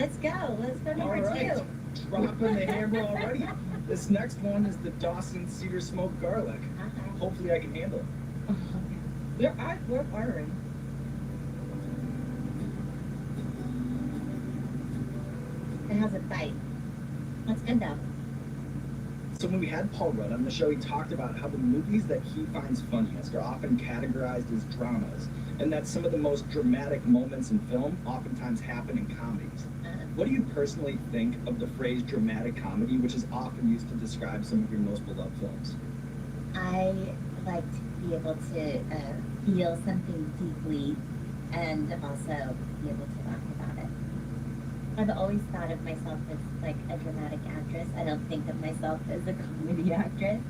Let's go. Let's go number All right. 2. Dropping the hammer already. This next one is the Dawson Cedar Smoked Garlic. Hopefully I can handle it. We're ordering. It has a bite. That's good though. So when we had Paul Rudd on the show, he talked about how the movies that he finds funniest are often categorized as dramas, and that some of the most dramatic moments in film oftentimes happen in comedies. What do you personally think of the phrase dramatic comedy, which is often used to describe some of your most beloved films? I like to be able to feel something deeply and also be able to laugh about it. I've always thought of myself as like a dramatic actress. I don't think of myself as a comedy actress.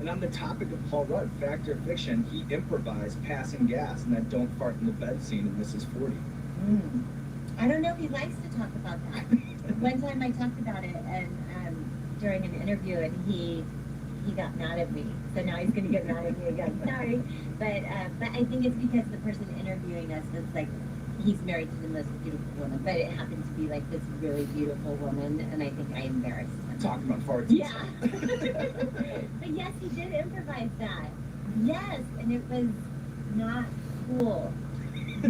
And on the topic of Paul Rudd, fact or fiction, he improvised passing gas in that don't fart in the bed scene in Mrs. 40. I don't know if he likes to talk about that. One time I talked about it and during an interview, and he got mad at me. So now he's going to get mad at me again. Sorry. But I think it's because the person interviewing us was like, he's married to the most beautiful woman, but it happened to be like this really beautiful woman, and I think I embarrassed him. Talking about farts. Yeah. But yes, he did improvise that. Yes, and it was not cool.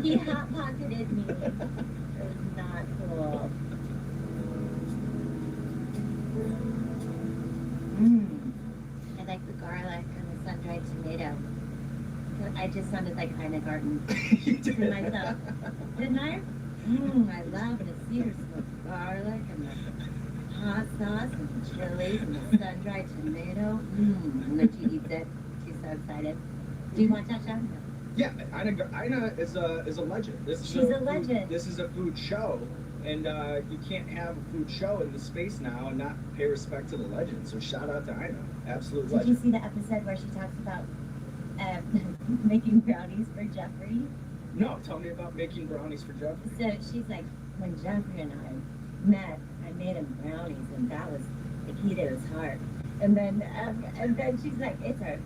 He hot-pocketed me. It was not cool. I like the garlic and the sun-dried tomato. I just sounded like Ina Garten to myself. Didn't I? I love the cedar smoked garlic and the hot sauce and the chilies and the sun-dried tomato. And then she eats it. She's so excited. Do you want that, Sean? Yeah, Ina is a legend. She's a legend. This is a food show, and you can't have a food show in the space now and not pay respect to the legend. So shout out to Ina, absolute legend. Did you see the episode where she talks about making brownies for Jeffrey? No, tell me about making brownies for Jeffrey. So she's like, when Jeffrey and I met, I made him brownies, and that was the key to his heart. And then she's like, it's our,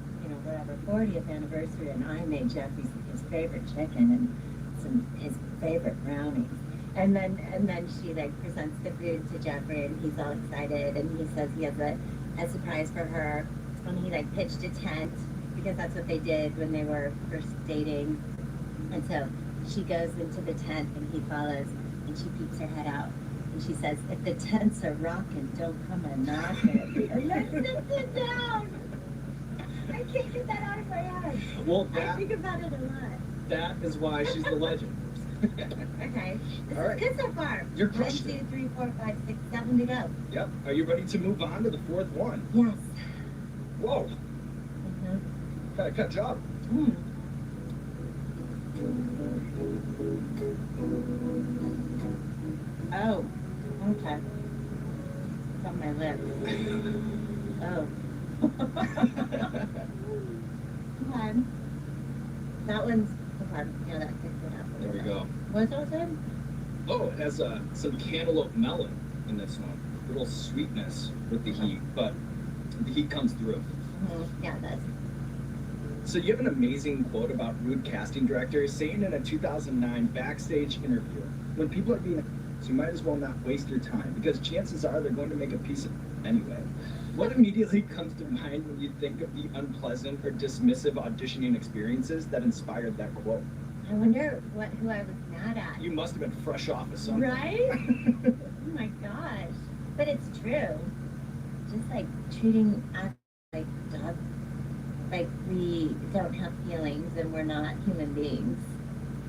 40th anniversary, and I made Jeffrey his favorite chicken and his favorite brownies. And then she like presents the food to Jeffrey, and he's all excited, and he says he has a surprise for her, and he like pitched a tent because that's what they did when they were first dating. And so she goes into the tent, and he follows, and she peeks her head out, and she says, "If the tents are rocking, don't come a knocking." And then sits it down. I can't get that out of my head. Well, I think about it a lot. That is why she's the legend. Okay. This All is right. good so far. You're crushing 1, 2, 3, 4, 5, 6, 7 to go. Yep. Are you ready to move on to the fourth one? Yes. Whoa. Cut job. Oh, okay. It's on my lips. Oh. Come on. That one's, okay. Yeah, that picked it up. There we go. What's that one? Oh, it has some cantaloupe melon in this one. A little sweetness with the heat, but the heat comes through. Yeah, it does. So you have an amazing quote about rude casting directors saying in a 2009 backstage interview, when people are being, so you might as well not waste your time, because chances are they're going to make a piece of it anyway. What immediately comes to mind when you think of the unpleasant or dismissive auditioning experiences that inspired that quote? I wonder who I was mad at. You must have been fresh off of something. Right? Oh my gosh. But it's true. Just like treating us like dogs. Like we don't have feelings and we're not human beings.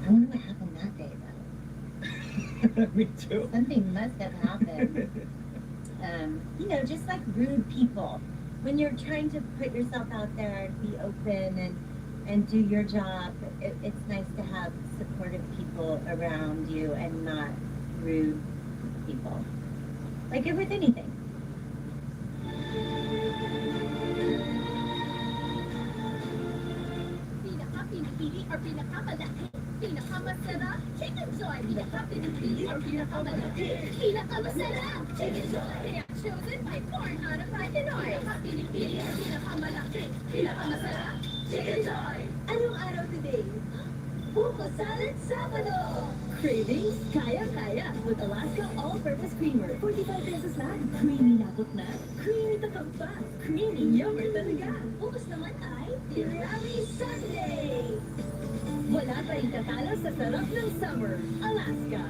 I wonder what happened that day though. Me too. Something must have happened. Just like rude people. When you're trying to put yourself out there and be open and do your job, it's nice to have supportive people around you and not rude people. Like with anything. Pinakamasarap, chicken joy. Pinaka-pinipili or pinakamalaki. Pinakamasarap, chicken joy. Kaya chosen by 4 out of 5 Pinoy. Pinaka-pinipili or pinakamalaki. Pinakamasarap, chicken joy. Anong araw today? Buko salad Sabado. Cravings? Kaya-kaya with Alaska All-Purpose Creamer. 45 pesos lang. Creamy labot na. Creamy takam pa. Creamy yogurt talaga. Bukas naman ay Tirami Sunday. Wala pa rin tatalo sa sarap ng summer. Alaska.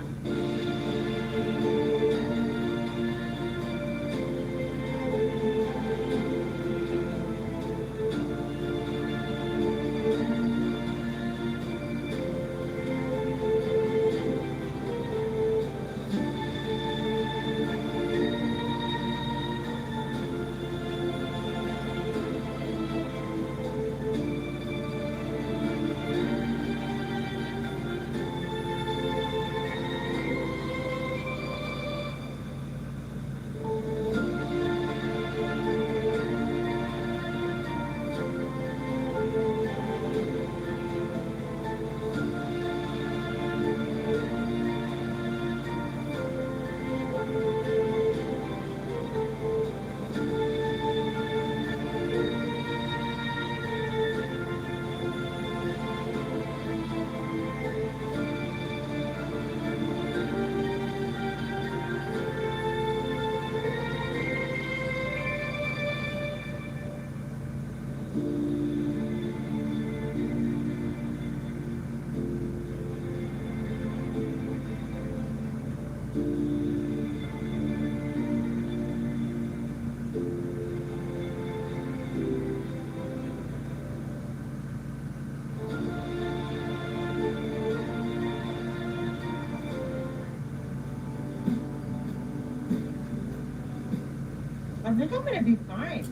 I think I'm gonna be fine.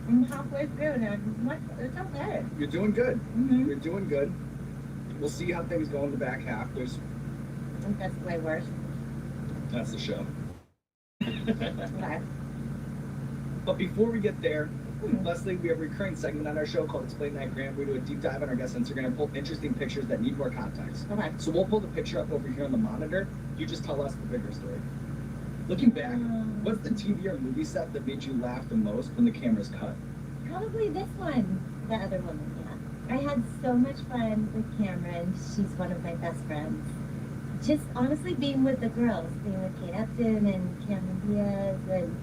I'm halfway through now. It's okay. You're doing good. Mm-hmm. You're doing good. We'll see how things go in the back half. There's I think that's way worse. That's the show. Okay. But before we get there, Leslie, we have a recurring segment on our show called Explain That Gram. We do a deep dive on our guest Instagram, pull interesting pictures that need more context. Okay. So we'll pull the picture up over here on the monitor. You just tell us the bigger story. Looking back, what's the TV or movie set that made you laugh the most when the camera's cut? Probably this one, the other woman, yeah. I had so much fun with Cameron. She's one of my best friends. Just honestly being with the girls, being with Kate Upton and Cameron Diaz, and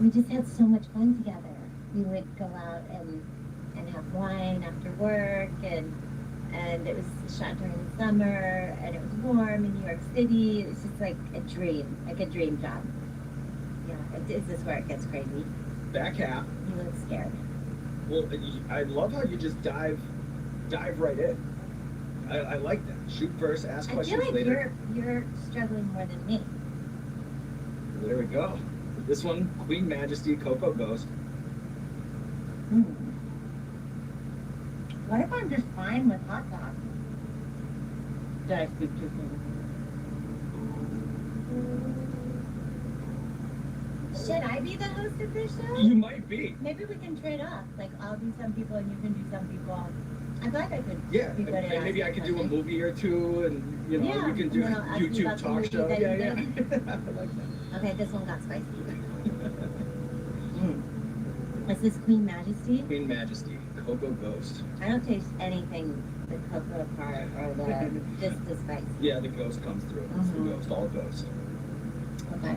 we just had so much fun together. We would go out and have wine after work, and it was shot during the summer, and it was warm in New York City. It was just like a dream job. Yeah, is this where it gets crazy? Back half. You look scared. Well, I love how you just dive right in. I like that. Shoot first, ask I questions feel like later. you're struggling more than me. There we go. This one, Queen Majesty Cocoa Ghost. What if I'm just fine with hot dogs? Did I speak too soon? Should I be the host of this show? You might be. Maybe we can trade off. Like, I'll do some people and you can do some people. I feel like I could Yeah, be good at and maybe I asking could do a questions. movie or two, and you know, Yeah, you can do and then I'll ask you YouTube about the talk movie show. that Yeah, you yeah. did. I like that. Okay, this one got spicy. Is this Queen Majesty? Queen Majesty Cocoa Ghost. I don't taste anything the cocoa part or just the spice. Yeah, the ghost comes through. It's the Mhm. ghost, all ghost. Okay.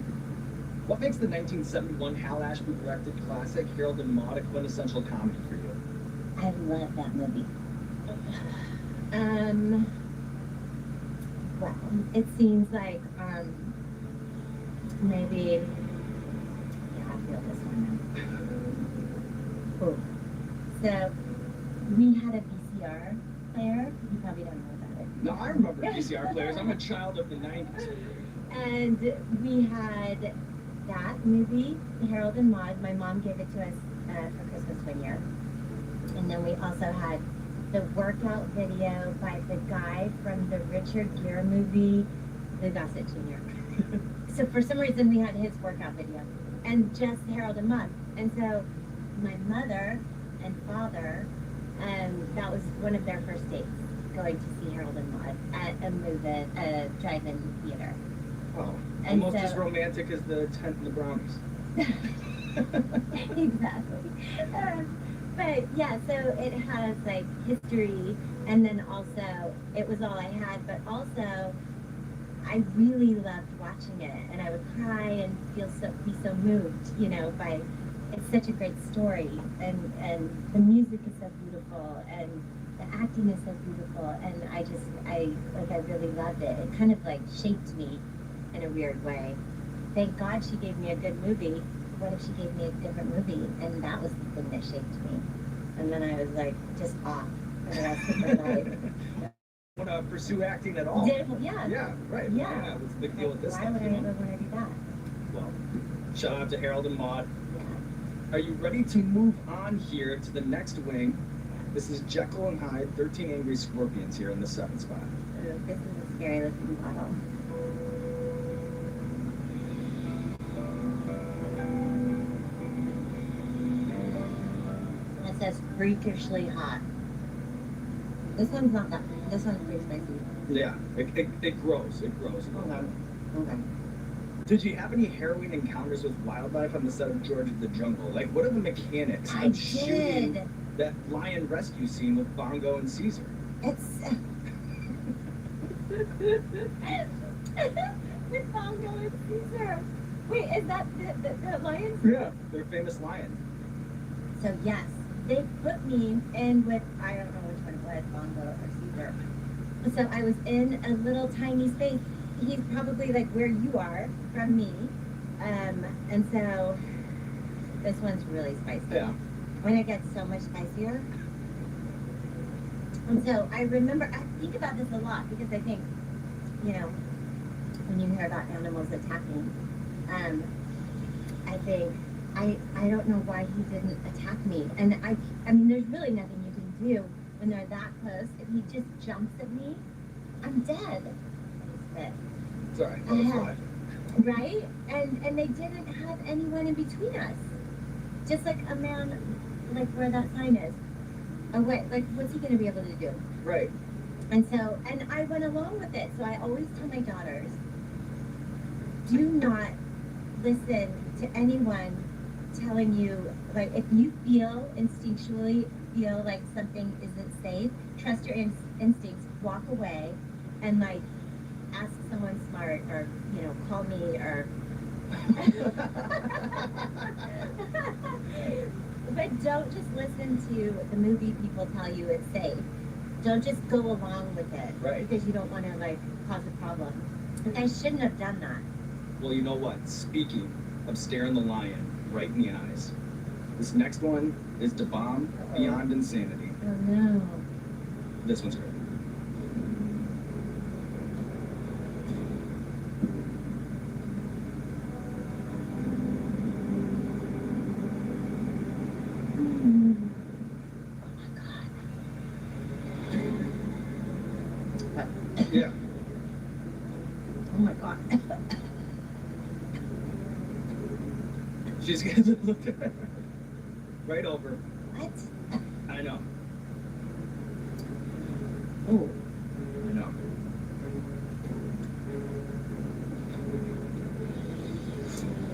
What makes the 1971 Hal Ashby directed classic Harold and Maude a quintessential comedy for you? I love that movie. Well, it seems like, maybe, yeah, I feel this one now. Ooh. So, we had a VCR player. You probably don't know about it. No, I remember VCR players. I'm a child of the 90s. And we had that movie, Harold and Maude. My mom gave it to us for Christmas one year. And then we also had the workout video by the guy from the Richard Gere movie, The Gossip Jr. So for some reason we had his workout video and just Harold and Maude. And so my mother and father, that was one of their first dates, going to see Harold and Maude at a drive-in theater. Oh, And almost so- as romantic as the tent and the brownies. Exactly. But yeah, so it has like history, and then also it was all I had, but also I really loved watching it, and I would cry and be so moved, you know, by it's such a great story, and the music is so beautiful, and the acting is so beautiful, and I really loved it. It kind of like shaped me in a weird way. Thank God she gave me a good movie. What if she gave me a different movie? And that was the thing that shaped me. And then I was like just off for the rest of my life. Want to pursue acting at all? Yeah. Yeah, right. Yeah. What's the big deal with this Why stuff? would I you know? ever want to do that? Well, shout out to Harold and Maude. Yeah. Are you ready to move on here to the next wing? This is Jekyll and Hyde, 13 Angry Scorpions here in the 7th spot. Ooh, this is a scary looking bottle. It says freakishly hot. This one's not that. This one's pretty spicy. Yeah, it grows. It grows. Okay. Did you have any harrowing encounters with wildlife on the set of George of the Jungle? Like, what are the mechanics I of shooting did. that lion rescue scene with Bongo and Caesar? It's with Bongo and Caesar. Wait, is that the lions? Yeah, they're famous lions. So yes, they put me in with, I don't know which one it was, Bongo or Caesar. So I was in a little tiny space. He's probably like where you are from me. And so this one's really spicy. Yeah. When it gets so much spicier. And so I remember, I think about this a lot because I think, you know, when you hear about animals attacking, I think, I don't know why he didn't attack me. And I mean, there's really nothing you can do when they're that close. If he just jumps at me, I'm dead. But, It's all right. I'll fly. right? And they didn't have anyone in between us. Just like a man, like where that sign is. Oh wait, like what's he gonna be able to do? Right. And so, and I went along with it. So I always tell my daughters, do not listen to anyone telling you, like if you instinctually feel like something isn't safe, trust your instincts, walk away, and like ask someone smart, or you know, call me, or but don't just listen to the movie people tell you it's safe. Don't just go along with it, Right. because you don't want to like cause a problem. And I shouldn't have done that. Well, you know what? Speaking of staring the lion right in the eyes, this next one is Da Bomb Beyond Insanity. Oh no. This one's great. Yeah. Oh my god. She's gonna look at right over. What? I know. Oh. I know.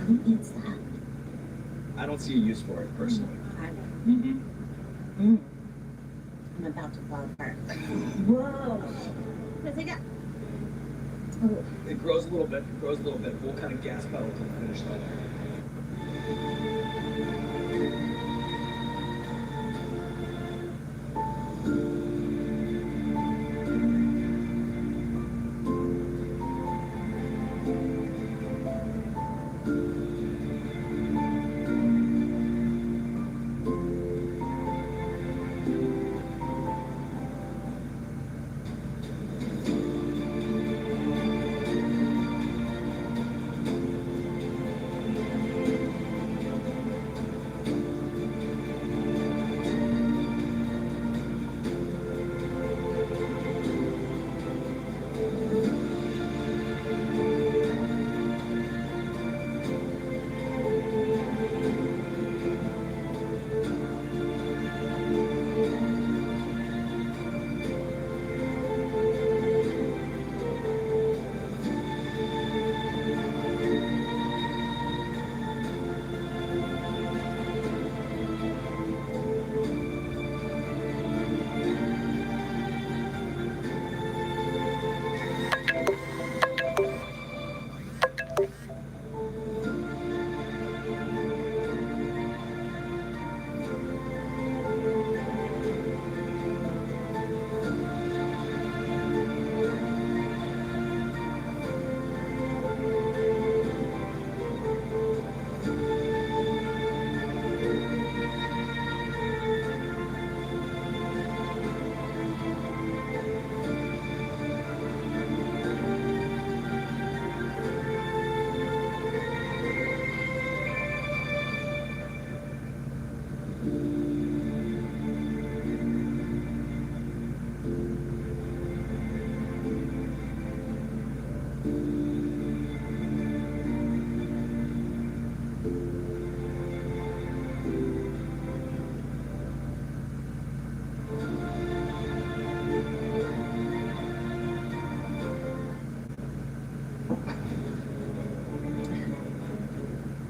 Who eats that? I don't see a use for it personally. Mm-hmm. Mm-hmm. I'm about to fall apart. Whoa. What's it got? Oh. It grows a little bit. It grows a little bit. We'll kind of gas pedal to the finish line.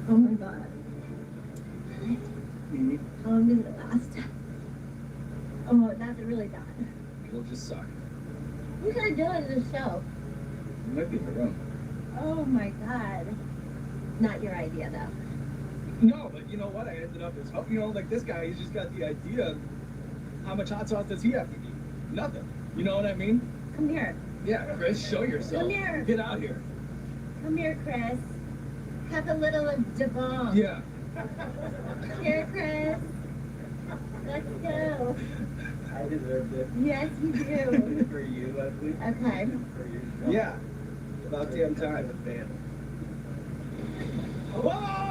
Oh my god. Mhm. How long did it last? Oh, that's really bad. It'll just suck. What are you doing this show? You might be in the room. Oh my god. Not your idea though. No, but you know what? I ended up as, you know, like this guy, he's just got the idea. How much hot sauce does he have to eat? Nothing. You know what I mean? Come here. Yeah, Chris, show yourself. Come here. Get out here. Come here, Chris. Have a little of da bomb. Yeah. Here, Chris. Let's go. I deserved it. Yes, you do. For you, Leslie. Okay. For you. Yeah. About damn time. Whoa!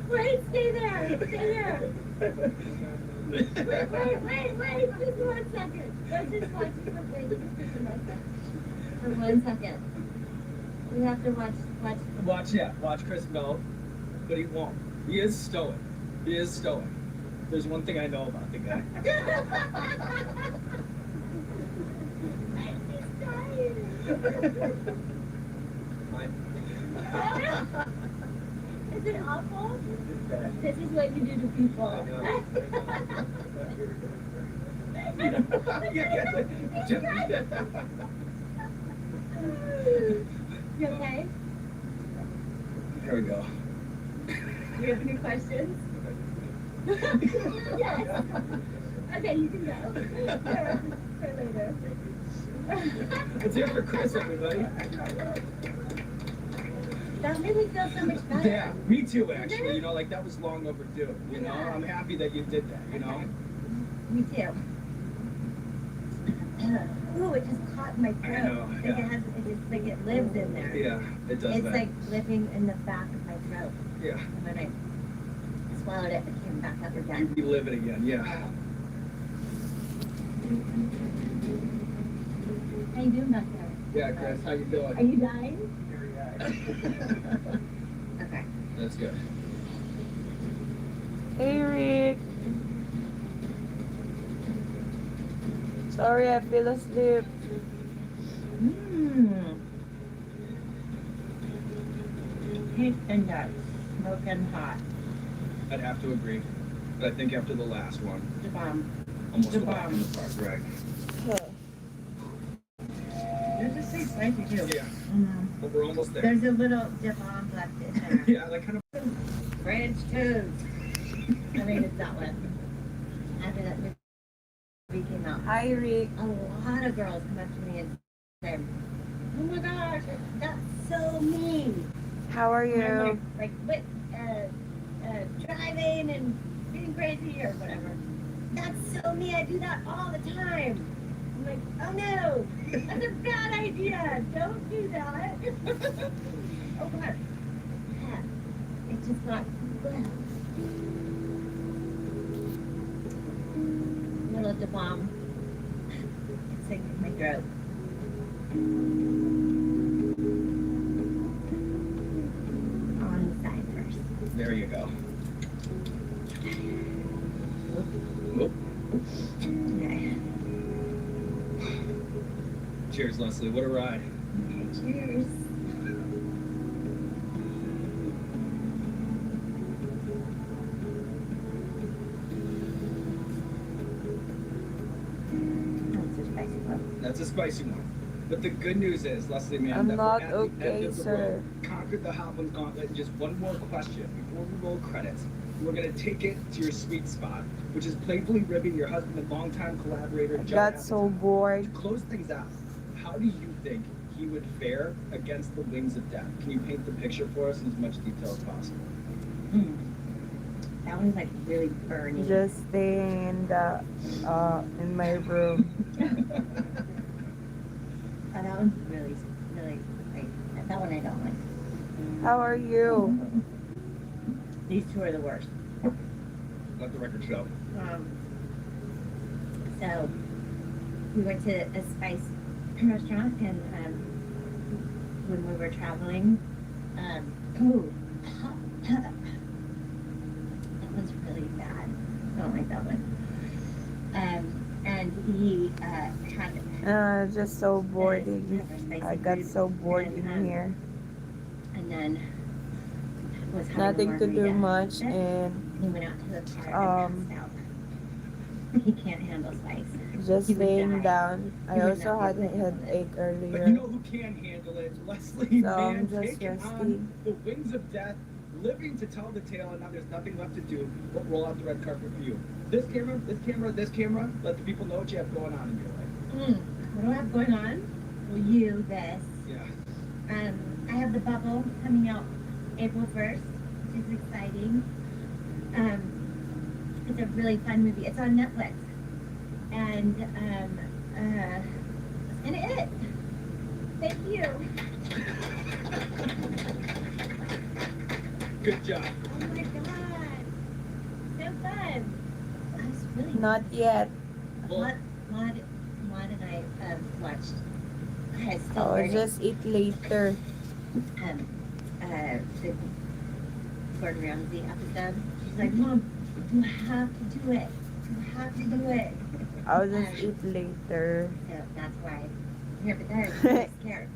Wait, stay there. Stay there. Wait. Just 1 second. Let's just watch it for For 1 second. We have to watch. Watch Chris go, but he won't. He is stoic. There's one thing I know about the guy. He's dying. Is it awful? This is what you do to people. I You okay? There we go. Do you have any questions? Yes. Okay, you can go. For later. It's here for Chris, everybody. That made me feel so much better. Yeah, me too, actually. You know, like that was long overdue. You know, I'm happy that you did that. You know. Me too. Ooh, it just caught in my throat. I know, Like yeah. it's like it lives in there. Yeah, it does It's that. like living in the back of my throat. Yeah. And when I swallowed it, it came back up You again. relive it again. Yeah. How you doing back there? Yeah, Chris, how you doing? Are you dying? Okay. That's good. Hey Rick. Sorry, I fell asleep. Pink and nuts, smoking hot. I'd have to agree. But I think after the last one, The bomb. almost The a walk in the bomb. park, right? There's a sweet spicy too. Yeah, Mm. but we're almost there. There's a little bomb left in there. Yeah, like kind of. French toast. I mean, it's not left. After that movie came out, Hi Rick. a lot of girls come up to me and say, "Oh my gosh, that's so me." How are And I'm you? like what, driving and being crazy or whatever. That's so me. I do that all the time. I'm like, oh no, that's a bad idea. Don't do that. Oh God. Yeah. It's just not well. Little da bomb. It's like in my throat. On the side first. There you go. Whoop. Okay. Cheers, Leslie. What a ride. Cheers. That's a spicy one. That's a spicy one. But the good news is, Leslie, man, I'm that not we're at the okay, end of the sir. road, conquered the Hopland Gauntlet. And just one more question before we roll credits. We're going to take it to your sweet spot, which is playfully ribbing your husband and longtime collaborator, I John. got so bored. To close things out, how do you think he would fare against the wings of death? Can you paint the picture for us in as much detail as possible? That one's like really burning. Just staying in my room. Oh, that one's really, really like that one I don't like. How are you? These two are the worst. Let the record show. So we went to a spice restaurant and when we were traveling, that one's really bad. I don't like that one. And he had Just so bored. Spicy I got food. so bored And, in here. And then was having Nothing a to do margarita. much, And and he went out to the car and passed out. He can't handle spice. just He would laying die. down. He I would also not had be a able to handle it. headache But you earlier, know who can handle it? Leslie, so man, I'm just taking rusty. on the wings of death, living to tell the tale, and now there's nothing left to do but roll out the red carpet for you. This camera, this camera, this camera, let the people know what you have going on in your life. What do I have going on? Well, you, this. Yeah. I have The Bubble coming out April 1st, which is exciting. It's a really fun movie. It's on Netflix. And it. Thank you. Good job. Oh my god. So fun. I was really Not yet. Well, Maud and I watched I still I'll learning, just eat later. the Gordon Ramsay episode. She's like, Mom, you have to do it. You have to do it. I'll just eat later. So that's why I'm here, but then I'm really scared.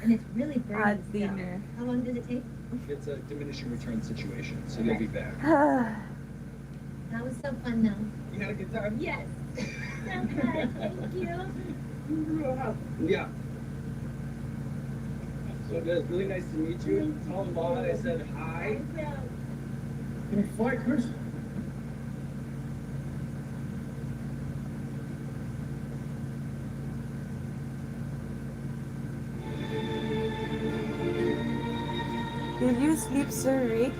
And it's really burning At stuff. dinner. How long does it take? it's a diminishing return situation, so you'll be back. That was so fun though. You had a good time? Yes. So good. Thank you. Yeah. So good. Really nice to meet you. Tell Maud I said hi. Can I fly, Chris? Did you sleep, Sir Rick?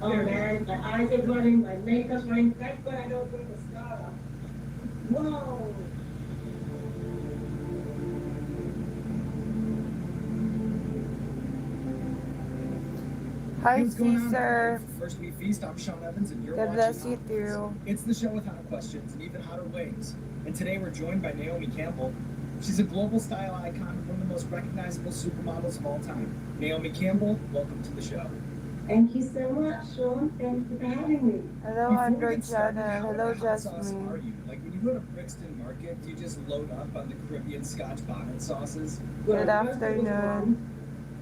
Oh man, my eyes are running, my makeup's running. Thank God I don't put mascara. Whoa. Hi, Hey, what's going on? Caesar. First We Feast, I'm Sean Evans, and you're God watching bless you Hot too. Wings. It's the show with hot questions and even hotter wings. And today we're joined by Naomi Campbell. She's a global style icon and one of the most recognizable supermodels of all time. Naomi Campbell, welcome to the show. Thank you so much, Sean. Thank you for having me. Hello, Before we Android get started, channel. how Hello, into hot sauce are Jasmine. you? Like when you go to Brixton Market, do you just load up on the Caribbean Scotch bonnet sauces? Good Well, first it was afternoon.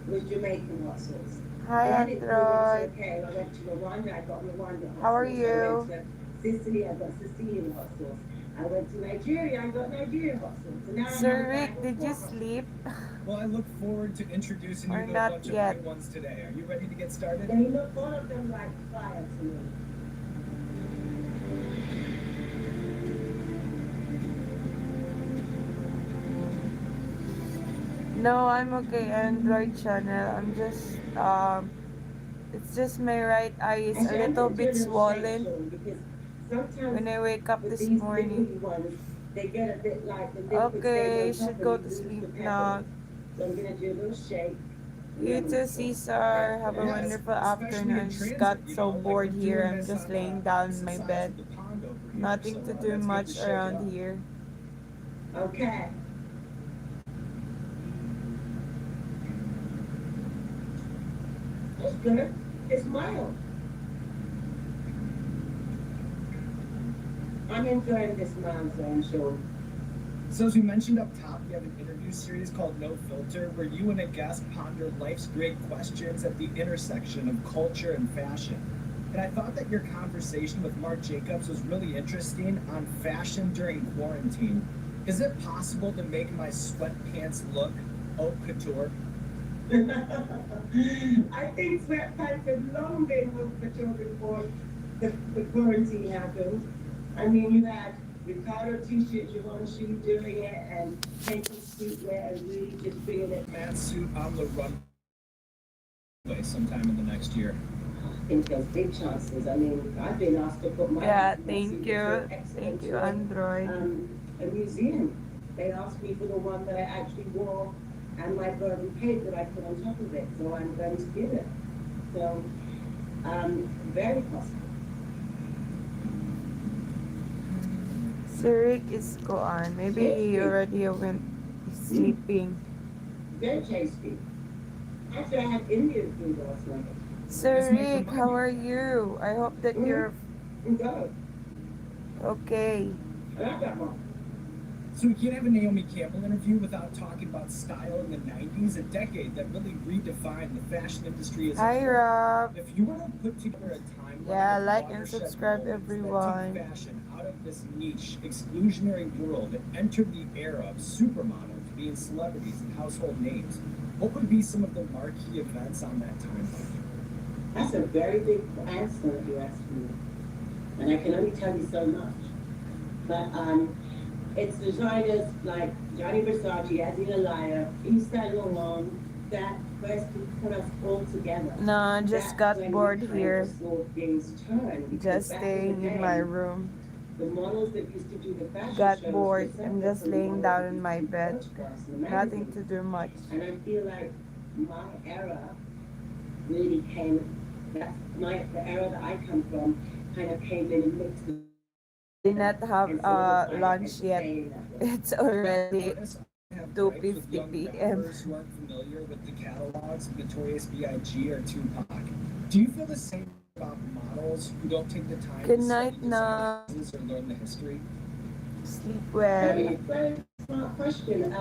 one was Jamaican hot sauce. Hi, Then it was Android. okay. I went to Rwanda, I got Rwanda hot How are sauce. you? I went to Sicily, I got Sicilian hot sauce. I went to Nigeria, I got Nigerian boxing. So now I have a Sir bag Rick, of did you 4 boxing. sleep? Well, I look forward to introducing Or you to a not bunch yet? of new ones today. Are you ready to get started? They look all of them like fire to me. No, I'm okay. Android channel. I'm just it's just my right eye is a Actually, I'm little going to do a bit little shake swollen soon because sometimes when I wake up with this these morning. liquidy ones, they get a bit like the liquid stays Okay, on top should and go you to lose sleep the now. pebbles. So I'm going to do a little shake. You Lemon too, sauce. Caesar. Have a Yes, wonderful especially afternoon. in I just transit, got you so know, like bored we're here. doing I'm this just on laying the down in opposite my sides bed. of the pond over here. Nothing So to do that's good much to shake it around up. here. Okay. It's good. It's mild. I'm enjoying this mild zone show. So as we mentioned up top, we have an interview series called No Filter, where you and a guest ponder life's great questions at the intersection of culture and fashion. And I thought that your conversation with Marc Jacobs was really interesting on fashion during quarantine. Is it possible to make my sweatpants look haute couture? I think sweatpants have long been with the children before the quarantine happened. I mean, you had Ricardo t-shirts, Givenchy doing it, and taking streetwear and really just bringing it. Mat suit on the runway sometime in the next year. I think there's big chances. I mean, I've been asked to put my Yeah, my thank suit you. for excellent Thank you, to Android. a museum. They asked me for the one that I actually wore and my burden cape that I put on top of it. So I'm going to give it. So, very possible. Sir Rick is go on. Maybe he already went sleeping. Very tasty. Actually, I had Indian food last night. Sir Rick, how are you? I hope that you're Good. okay. I like that one. So we can't have a Naomi Campbell interview without talking about style in the 90s, a decade that really redefined the fashion industry as a Hi, whole. Rob. If you were to put together a timeline Yeah, of like and watershed subscribe, moments that everyone. took fashion out of this niche, exclusionary world and entered the era of supermodels being celebrities and household names, what would be some of the marquee events on that timeline? That's a very big answer if you ask me. And I can only tell you so much. But it's designers like Gianni Versace, Azina Laya, Yves Saint Laurent that first put us all together. No, I just That's got when bored we kind here. of saw things turn. Because Just back in staying the in my day, room. the models that used to do the fashion Got shows bored. were I'm separate just from the laying models down that in used my to do bed. photographs in the Nothing magazines. to do much. And I feel like my era really came, the era that I come from kind of came in and mixed with. Did not have And so it was like lunch yet. entertaining that way. It's already Notice I have 2:50 gripes with young p.m. rappers who aren't familiar with the catalogs of Notorious B.I.G. or Tupac. Do you feel the same about models who don't take the time Good to night study na. designs or learn the history? Sleep Very, well. very smart question.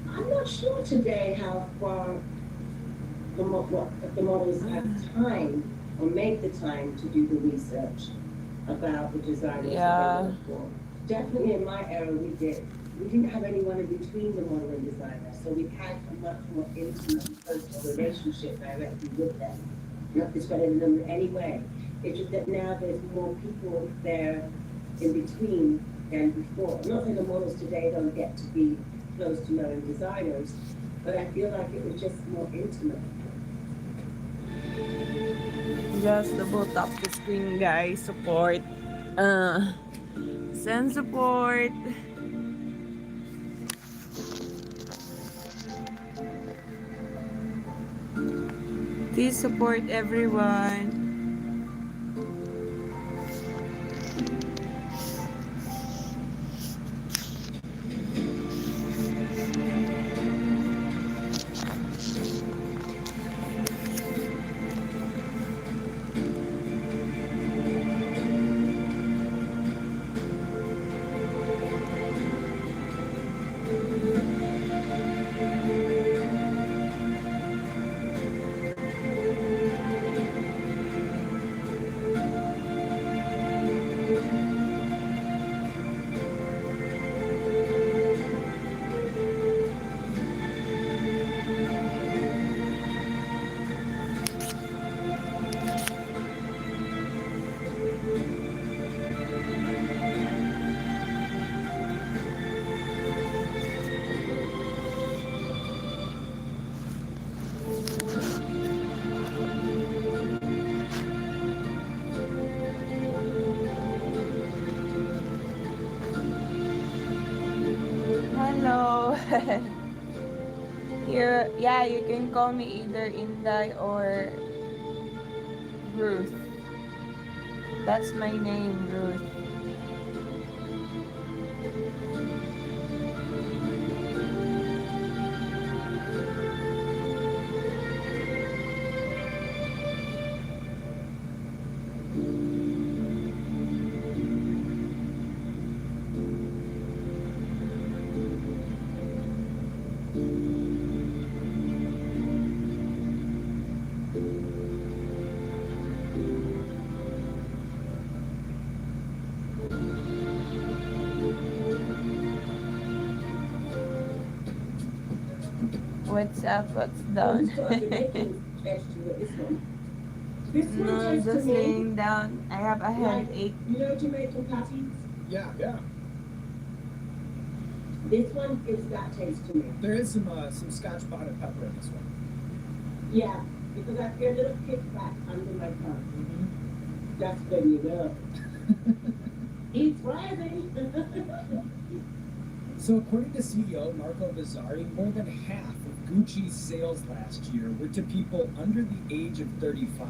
I'm not sure today how far if the models have time or make the time to do the research about the designers that they work for. Definitely in my era we did. We didn't have anyone in between the model and designer, so we had a much more intimate and personal relationship directly with them. Not discrediting them in any way. It's just that now there's more people there in between than before. I'm not saying the models today don't get to be close to knowing designers, but I feel like it was just more intimate. Just double tap the screen, guys. Support. Send support. Please support everyone. go ahead. Yeah, you can call me either Inday or Ruth. That's my name, Ruth. What's up? What's down? No, I'm just laying down. I have a headache. You know Jamaican patties? Yeah, yeah. This one gives that taste to me. There is some Scotch bonnet pepper in this one. Yeah, because I feel a little kickback under my tongue. That's when you know. He's rising. So according to CEO Marco Bizzarri, more than half of Gucci's sales last year were to people under the age of 35.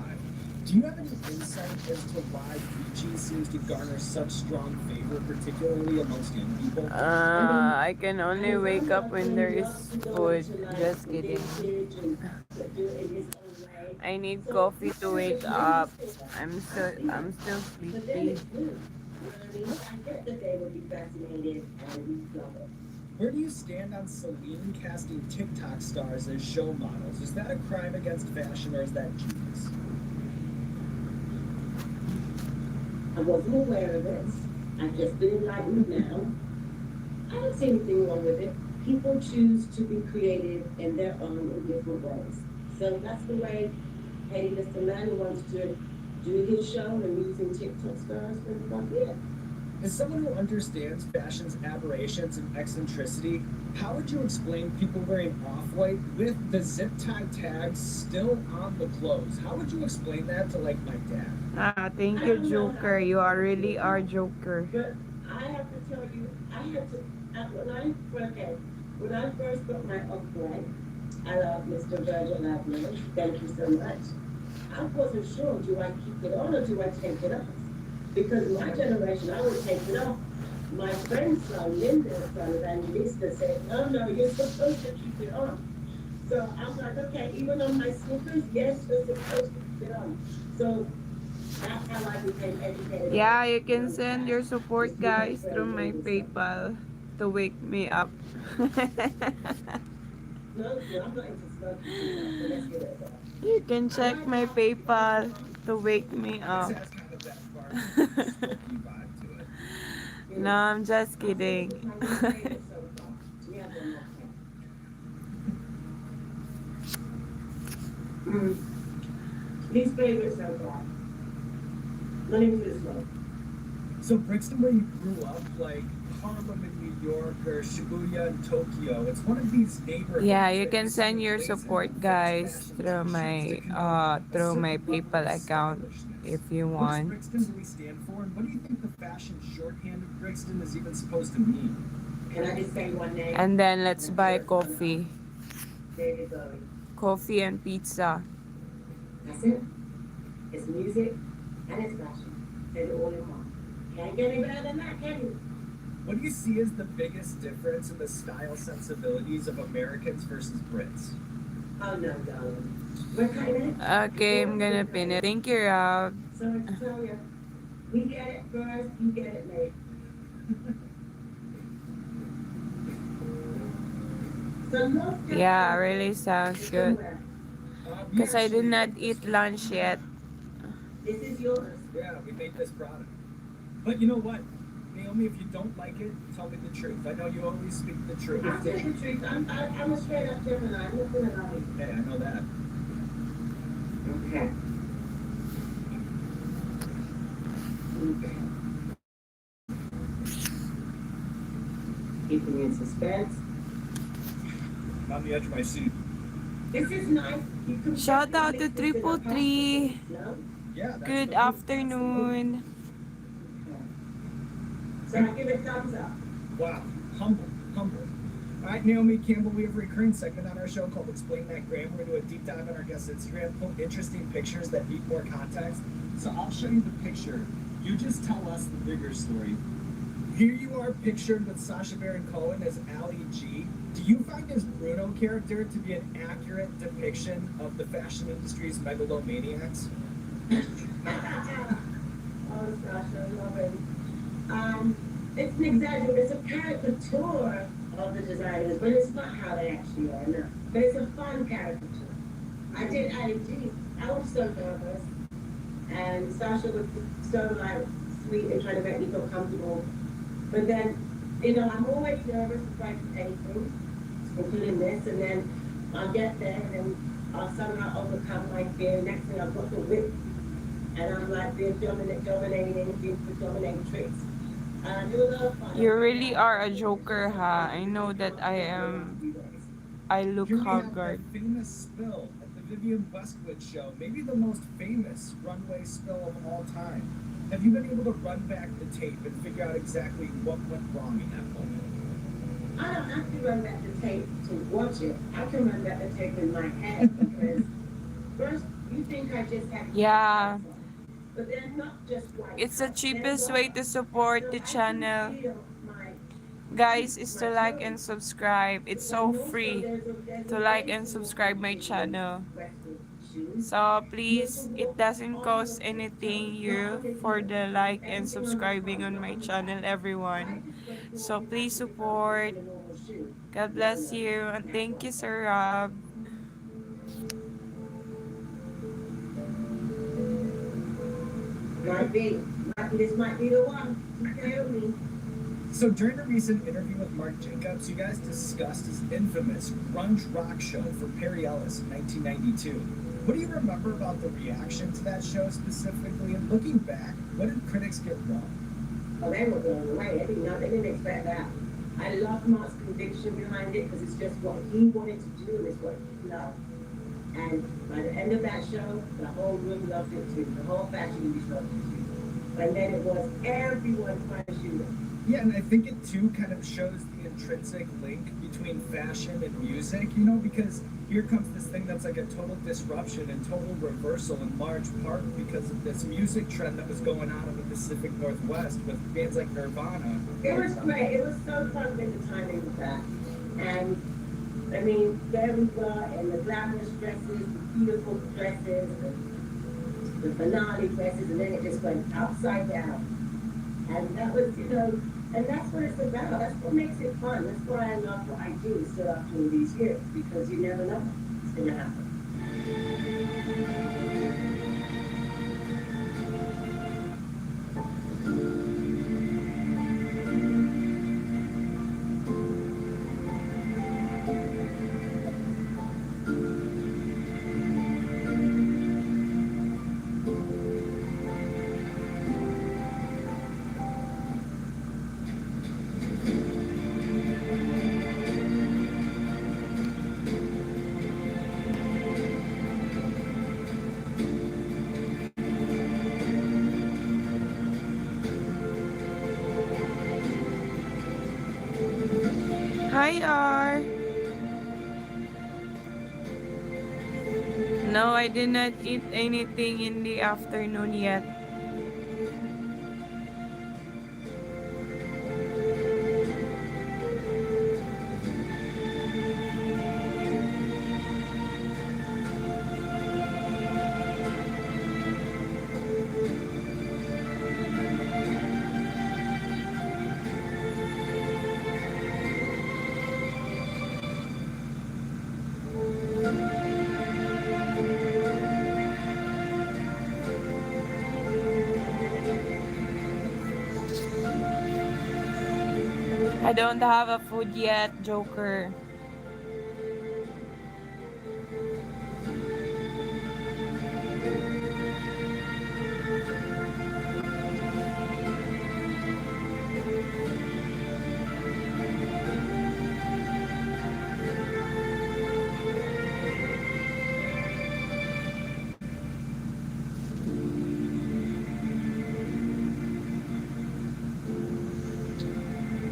Do you have any insight as to why Gucci seems to garner such strong favor, particularly amongst young people? I can only wake up when there is food. Just kidding. I need coffee to wake up. I'm still sleepy. Where do you stand on Celine casting TikTok stars as show models? Is that a crime against fashion or is that genius? I wasn't aware of this. I've just been enlightened now. I don't see anything wrong with it. People choose to be creative in their own in different ways. So that's the way, hey, Mr. Man wants to do his show and using TikTok stars and stuff. Yeah. As someone who understands fashion's aberrations and eccentricity, how would you explain people wearing off-white with the zip tie tags still on the clothes? How would you explain that to, like, my dad? Thank you, Joker. You are really our Joker. But I have to tell you, I had to, when I first got my off-white, I love Mr. Virgil Abloh. Thank you so much. I wasn't sure, do I keep it on or do I take it off? Because my generation, I would take it off. My friend's son, Linda's son, Evangelista, said, oh no, you're supposed to keep it on. So I'm like, okay, even on my sneakers, yes, you're supposed to keep it on. So that's how I became educated. Yeah, you can send your support, guys, through my PayPal to wake me up. No, I'm not into smoking, so let's get it. You can check my PayPal to wake me up. This has kind of that barbecue smoky vibe to it. No, I'm just kidding. These favorites so far. Not even this one. So Brixton, where you grew up, like Harlem in New York or Shibuya in Tokyo, it's one of these neighborhoods. Yeah, you can send your support, guys, through my PayPal account if you What does want. Brixton really stand for, and what do you think the fashion shorthand of Brixton is even supposed to mean? Can I just say one name? And then let's buy coffee. David Bowie. Coffee and pizza. That's it. It's music and it's fashion. It's all in one. Can't get any better than that, can you? What do you see as the biggest difference in the style sensibilities of Americans versus Brits? Oh no, darling. We're kind of. Okay, I'm gonna pin it. Thank you, Rob. Sorry to tell you. We get it first, you get it late. So no. Yeah, really sounds good. Because I did not eat lunch yet. This is yours. Yeah, we made this product. But you know what, Naomi, if you don't like it, tell me the truth. I know you always speak the truth. I tell you the truth. I'm a straight up Gemini. I'm not gonna lie. Hey, I know that. Okay. Okay. Keeping in suspense. I'm on the edge of my seat. This is nice. You can Shout out to mix this in a Triple pasta. Three. No? Yeah, that's Good the- afternoon. So I give it thumbs up. Wow, humble. All right, Naomi Campbell, we have a recurring segment on our show called Explain That Gram. We're going to do a deep dive on our guest's Instagram, pull interesting pictures that need more context. So I'll show you the picture. You just tell us the bigger story. Here you are pictured with Sacha Baron Cohen as Ali G. Do you find his Bruno character to be an accurate depiction of the fashion industry's megalomaniacs? Oh, Sasha, love it. It's an exaggeration. It's a caricature of the designers, but it's not how they actually are. No, but it's a fun caricature. I did. I was so nervous, and Sasha was so like sweet and trying to make me feel comfortable. But then, I'm always nervous before I do anything, including this, and then I'll get there, and then I'll somehow overcome my fear. Next thing I've got the whip, and I'm like being dominating, being dominatrix. I do a lot of fun. You really are a joker, huh? I know that I look Here we have haggard. the famous spill at the Vivienne Westwood show, maybe the most famous runway spill of all time. Have you been able to run back the tape and figure out exactly what went wrong in that moment? I don't have to run back the tape to watch it. I can run back the tape in my head because first you think I just had Yeah. but they're not just white. It's the cheapest way to support the channel, guys, is to like and subscribe. It's so free to like and subscribe my channel. So please, it doesn't cost anything you for the like and subscribing on my channel, everyone. So please support. God bless you, and thank you, Sir Rob. This might be the one. Tell me. So during a recent interview with Mark Jacobs, you guys discussed his infamous grunge rock show for Perry Ellis in 1992. What do you remember about the reaction to that show specifically? And looking back, what did critics get wrong? Oh, they were blown away. They didn't expect that. I love Mark's conviction behind it because it's just what he wanted to do and it's what he loved. And by the end of that show, the whole room loved it too. The whole fashion industry loved it too. And then it was everyone trying to shoot it. Yeah, and I think it too kind of shows the intrinsic link between fashion and music, because here comes this thing that's like a total disruption and total reversal in large part because of this music trend that was going on in the Pacific Northwest with bands like Nirvana. It was great. It was so fun with the timing of that. And I mean, there we were in the glamorous dresses, the beautiful dresses, the finale dresses, and then it just went upside down. And that was, and that's what it's about. That's what makes it fun. That's why I love what I do still after all these years, because you never know what's going to happen. Hi, R. No, I did not eat anything in the afternoon yet. I don't have a food yet, Joker.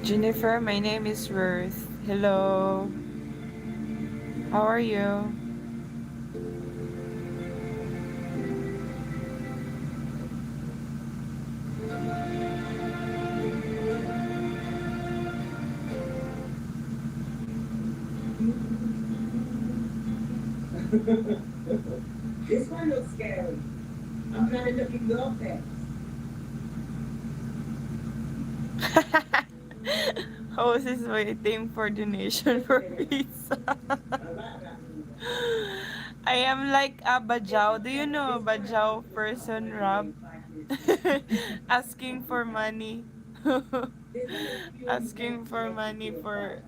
Jennifer, my name is Ruth. Hello. How are you? This one looks scary. I'm kind of looking your face. Host is waiting for donation for pizza. I am like a bajau. Do you know a bajau person, Rob? Asking for money. Asking for money for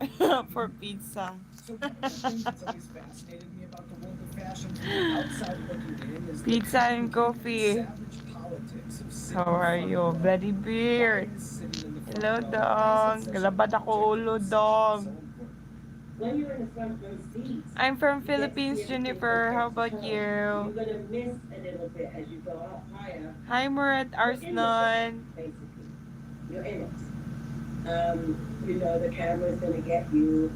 for pizza. So one of the things that's always fascinated me about the world of fashion from the outside looking in is Pizza and coffee. savage politics of sitting How are in you? front of Bloody beard. Biden sitting in the front Hello, row. dong. Why is it such a Galabad ako ulo, object dong. so important? When you're in the front row seats, I'm from you get to see Philippines, everything Jennifer. from How head to about toe. you? You're gonna miss a little bit as you go up higher. Hi, Murat You're in the shot, Arslan. basically. You're in it. You know the camera's gonna get you.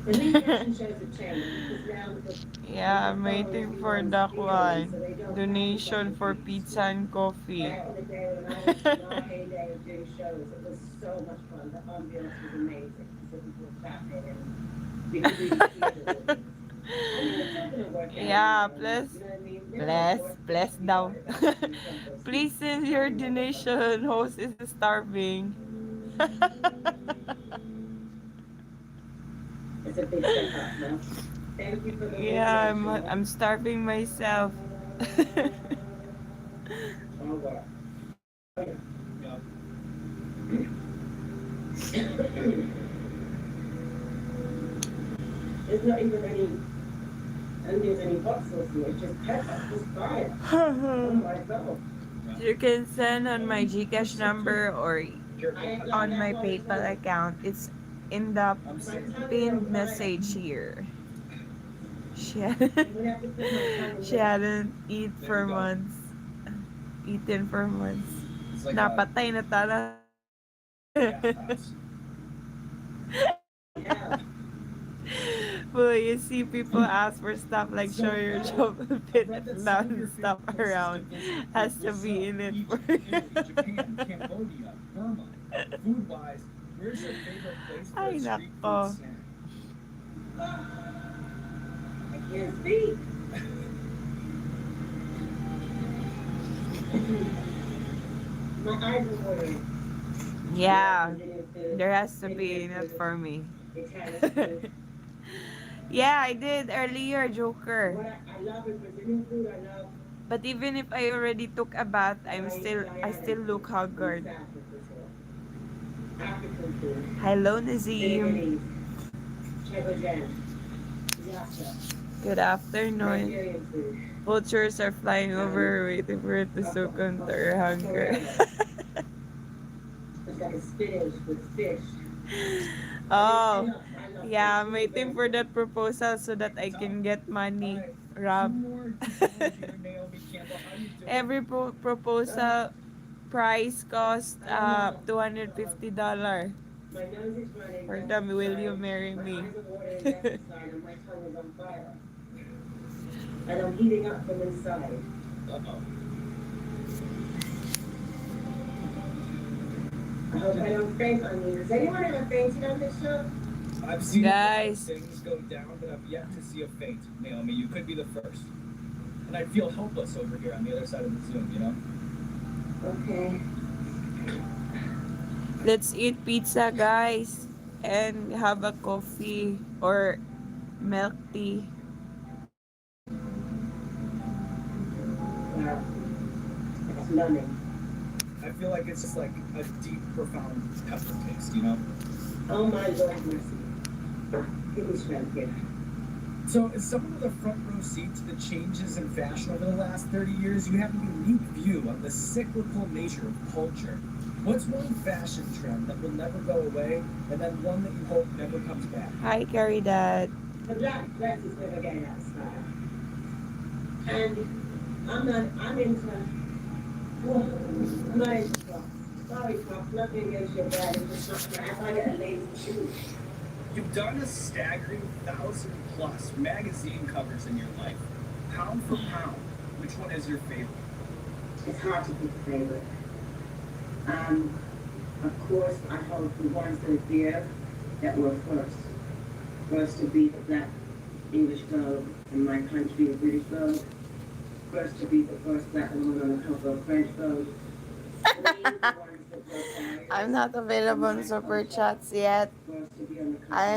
The new fashion shows have changed because now with the Yeah, I'm waiting for that one. Donation for pizza and coffee. back in the day when I was in our heyday of doing shows, it was so much fun. The ambiance was amazing. So people were clapping and you could really feel it. I mean, it's all gonna work out. Yeah, You bless. know what I mean? Bless down. Please send your donation. Host is starving. It's a big step up, no? Thank you for the Yeah, donation. I'm starving myself. All work. Yeah. There's not even any, and there's any hot sauce in it, it's just pepper, just fire. Oh my God. You can send on my Gcash number or on my PayPal account. It's in the I'm saying pinned message here. She hadn't, I'm gonna have to put my tongue in she there. hadn't eaten There for you go. months. Eaten for months. it's like Napatay na tala. a bathhouse. Yeah. Well, you see people ask for stuff like show your job and fit I've read that it some down of your and stuff favorite places around. to visit Has include to be Brazil, in it Egypt, for Italy, Japan, Cambodia, Burma. Food-wise, where's your favorite place for Ay, a street nako. food snack? I can't speak. My eyes are watering. Yeah, Brazilian food, there has to be Indian in it food, for me. Italian food. Yeah, I did earlier, Joker. What I love is Brazilian food. I love But even if I already took a bath, I still look haggard. African food. Hello, Nazim. Vietnamese. Chebojan. Yassa. Good afternoon. Nigerian food. Vultures are flying over, waiting for it to soak on their hunger. It's like a spinach with fish. Oh, I love yeah, I'm fish. waiting for that proposal so that I can get money, Rob. More to go here, Naomi Campbell. How you doing? Every proposal price cost $250. My nose is running. For them, will you marry My me? eyes are watering left side and my tongue is on fire. And I'm heating up from inside. Uh-oh. I hope I don't faint on you. Has anyone ever fainted on this show? I've seen Guys. things go down, but I've yet to see a faint. Naomi, you could be the first. And I'd feel helpless over here on the other side of the Zoom, you know? Okay. Let's eat pizza, guys, and have a coffee or milk tea. Wow. That's numbing. I feel like it's just like a deep, profound pepper taste, you know? Oh my Lord mercy. Give me strength here. So, as someone with a front row seat to the changes in fashion over the last 30 years, you have a unique view on the cyclical nature of culture. What's one fashion trend that will never go away, and then one that you hope never comes back? Hi, Carrie Dad. The black dress is never getting out of style. And I'm into, well, I'm not into clothes. Sorry, Pop, nothing against your dad, it's just not, I find it a lazy shoe. You've done a staggering 1,000+ magazine covers in your life. Pound for pound, which one is your favorite? It's hard to pick a favorite. Of course, I hope the ones that are there that were first. First to be the black English Vogue in my country, the British Vogue. First to be the first black woman on the cover of French Vogue. I'm not available on super chats yet. I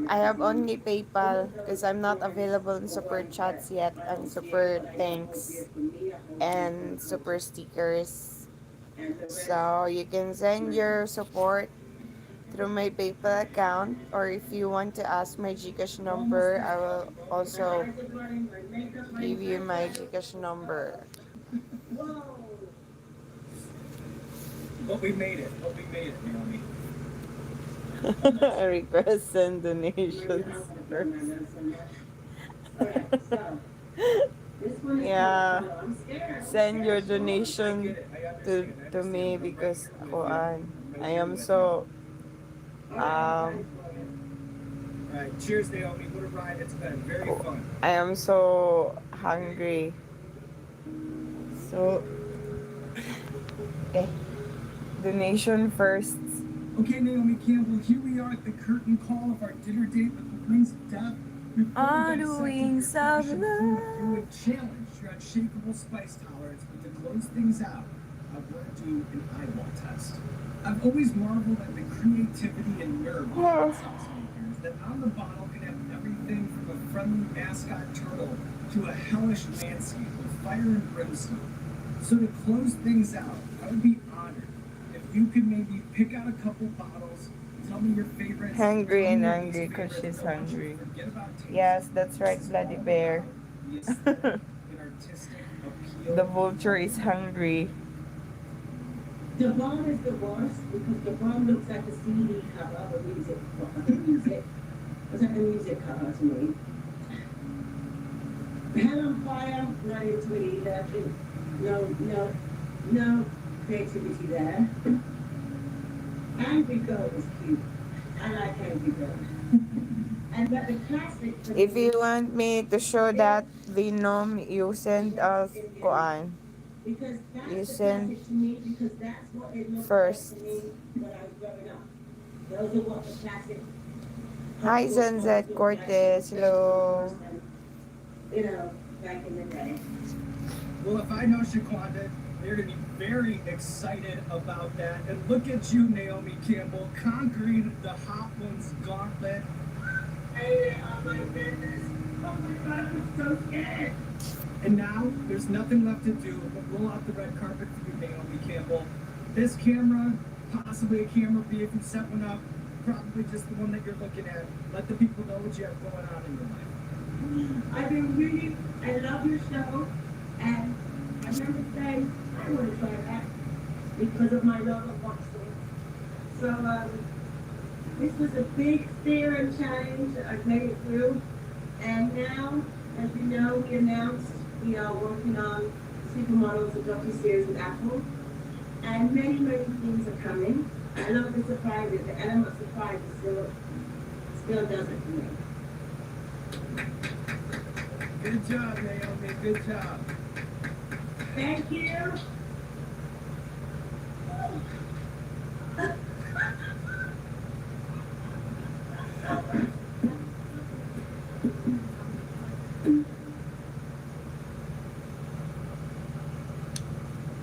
have only PayPal because I'm not available in super chats yet and super thanks and super stickers. So you can send your support through my PayPal account, or if you want to ask my Gcash number, I will also give you my Gcash number. But we made it. Naomi. Request send donations first. Yeah, send your donation to me because I am so Alright, cheers Naomi. What a ride it's been. Very fun. I am so hungry. So okay. Donation first. Okay, Naomi Campbell, here we are at the curtain call of our dinner date with the Wings of Death. On the wings of You love. would challenge your unshakable spice tolerance, but to close things out, I want to do an eyeball test. I've always marveled at the creativity and nerve of sauce makers, that on the bottle can have everything from a friendly mascot turtle to a hellish landscape with fire and brimstone. So to close things out, I would be honored if you could maybe pick out a couple bottles, tell me your favorites. Hungry and angry because she's hungry. Yes, that's right, Bloody Bear. The vulture is hungry. The bomb is the worst because the bomb looks like a CD cover of a music. It's like a music cover to me. Hell on Fire, not into it either. No creativity there. Angry Goat is cute. I like Angry Goat. And but the classic. If you want me to show that Venom, you send us kuan. Because that's You the send classic to me because that's what it looked first. like to me when I was growing up. Those are what the classic. Hi, Sunset Cortez. Hello. You know, back in the day. Well, if I know Shaquanda, they're going to be very excited about that. And look at you, Naomi Campbell, conquering the Hot Ones gauntlet. Hey, oh my goodness. Oh my God, I'm so scared. And now, there's nothing left to do but roll out the red carpet for you, Naomi Campbell. This camera, possibly a camera B if you set one up, probably just the one that you're looking at. Let the people know what you have going on in your life. I love your show, and I remember saying, I want to try that because of my love of boxing. So, this was a big fear and challenge. I've made it through, and now, as you know, we announced we are working on Supermodels, a docu-series with Apple, and many things are coming. I love the surprises. The element of surprise still does it for me. Good job, Naomi. Good job. Thank you.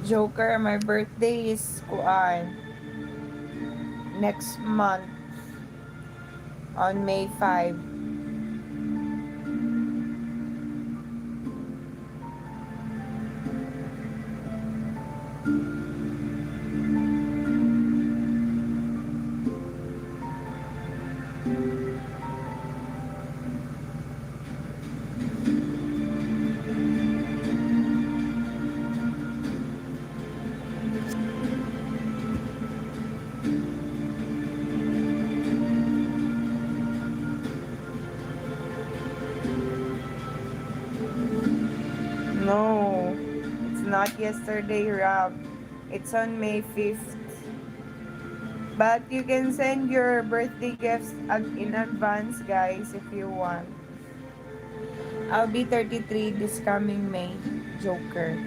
Joker, my birthday is kuan next month on May 5. No, it's not yesterday, Rob. It's on May 5th. But you can send your birthday gifts in advance, guys, if you want. I'll be 33 this coming May, Joker.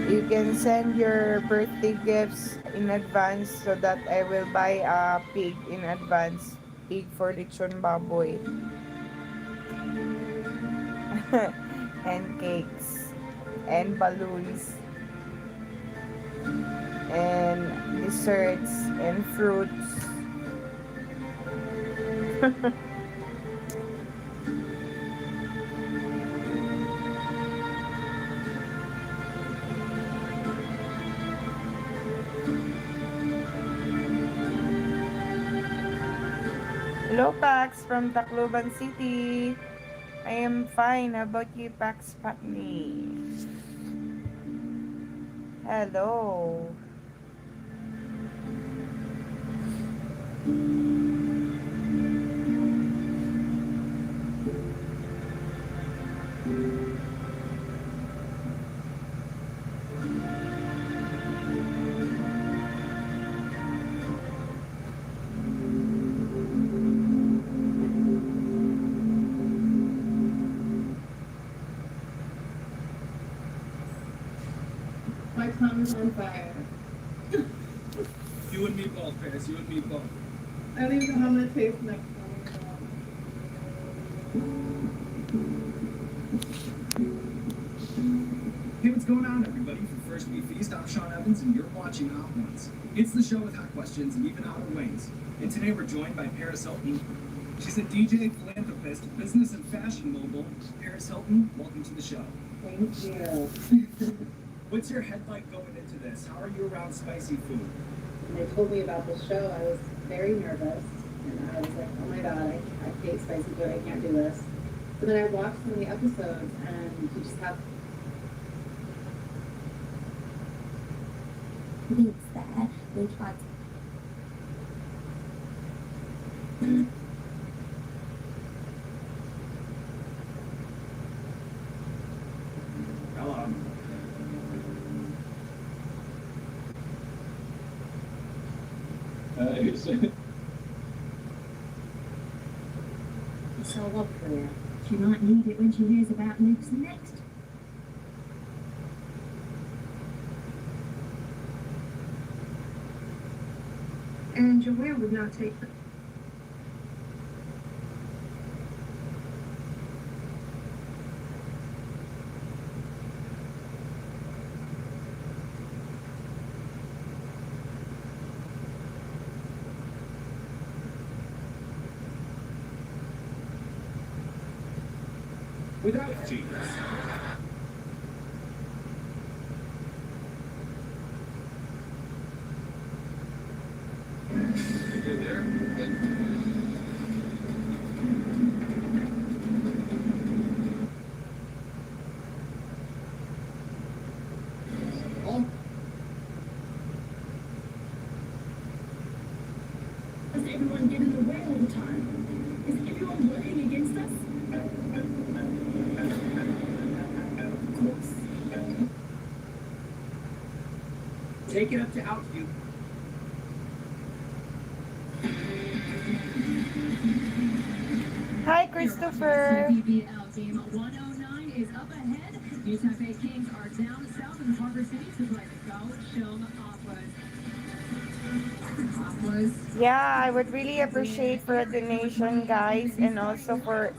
You can send your birthday gifts in advance so that I will buy a pig in advance. Pig for lechon baboy. And cakes. And balloons. And desserts. And fruits. Hello, Pax from Tacloban City. I am fine. How about you, Pax Patney? Hello. My tongue is on fire. You and me both, Paris. You and me both. I don't even know how I'm gonna taste next time. Hey, what's going on, everybody? For First We Feast, I'm Sean Evans, and you're watching Hot Ones. It's the show with hot questions and even hotter wings. And today we're joined by Paris Hilton. She's a DJ, philanthropist, business and fashion mogul. Paris Hilton, welcome to the show. Thank you. What's your head like going into this? How are you around spicy food? When they told me about this show, I was very nervous. And I was like, oh my god, I hate spicy food, I can't do this. But then I watched some of the episodes and you just have weeks there, they tried Hello. so love career. She might need it when she hears about Luke's next. And Joanne would not take them. Without cheese. Does everyone get in the way all the time? Is everyone working against us? Of course. Take it up to outfield. Hi, Christopher. BBL Team 109 is up ahead. New Taipei Kings are down south in Harbor City to play the Kaohsiung Aquas. Yeah, I would really appreciate for a donation, guys, and also for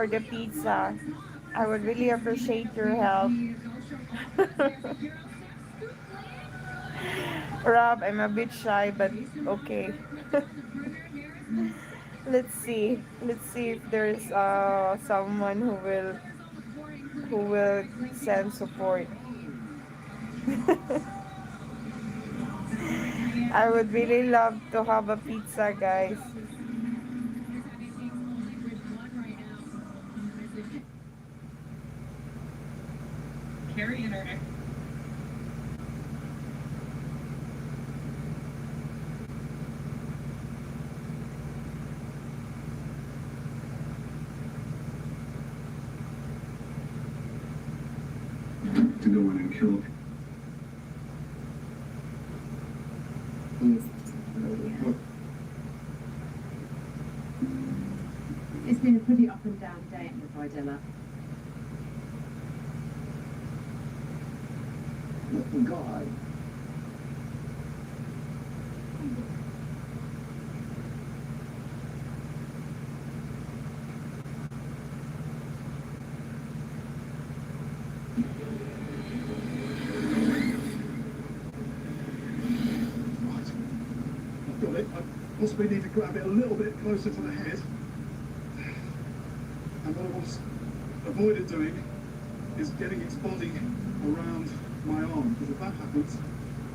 the pizza. I would really appreciate your help. Rob, I'm a bit shy, but okay. Let's see. Let's see if there's someone who will send support. I would really love to have a pizza, guys. Carrie and her to go in and kill. It's been a pretty up and down day at the Vidella. Oh God. Got it. I possibly need to grab it a little bit closer to the head. And what I want to avoid doing is getting its body around my arm, because if that happens,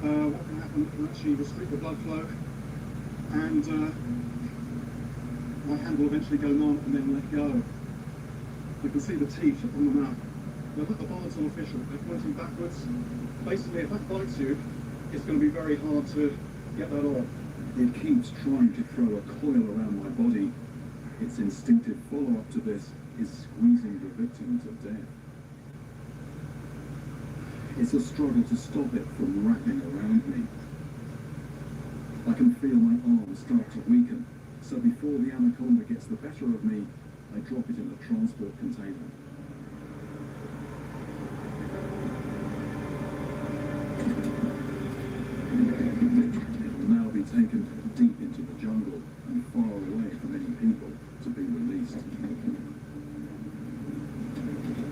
what can happen can actually restrict the blood flow, and my hand will eventually go numb and then let go. You can see the teeth on the mouth. Now that the bites are official, they're pointing backwards. Basically, if that bites you, it's going to be very hard to get that off. It keeps trying to throw a coil around my body. Its instinctive follow-up to this is squeezing the victim to death. It's a struggle to stop it from wrapping around me. I can feel my arms start to weaken, so before the anaconda gets the better of me, I drop it in a transport container. It will now be taken deep into the jungle and far away from any people to be released.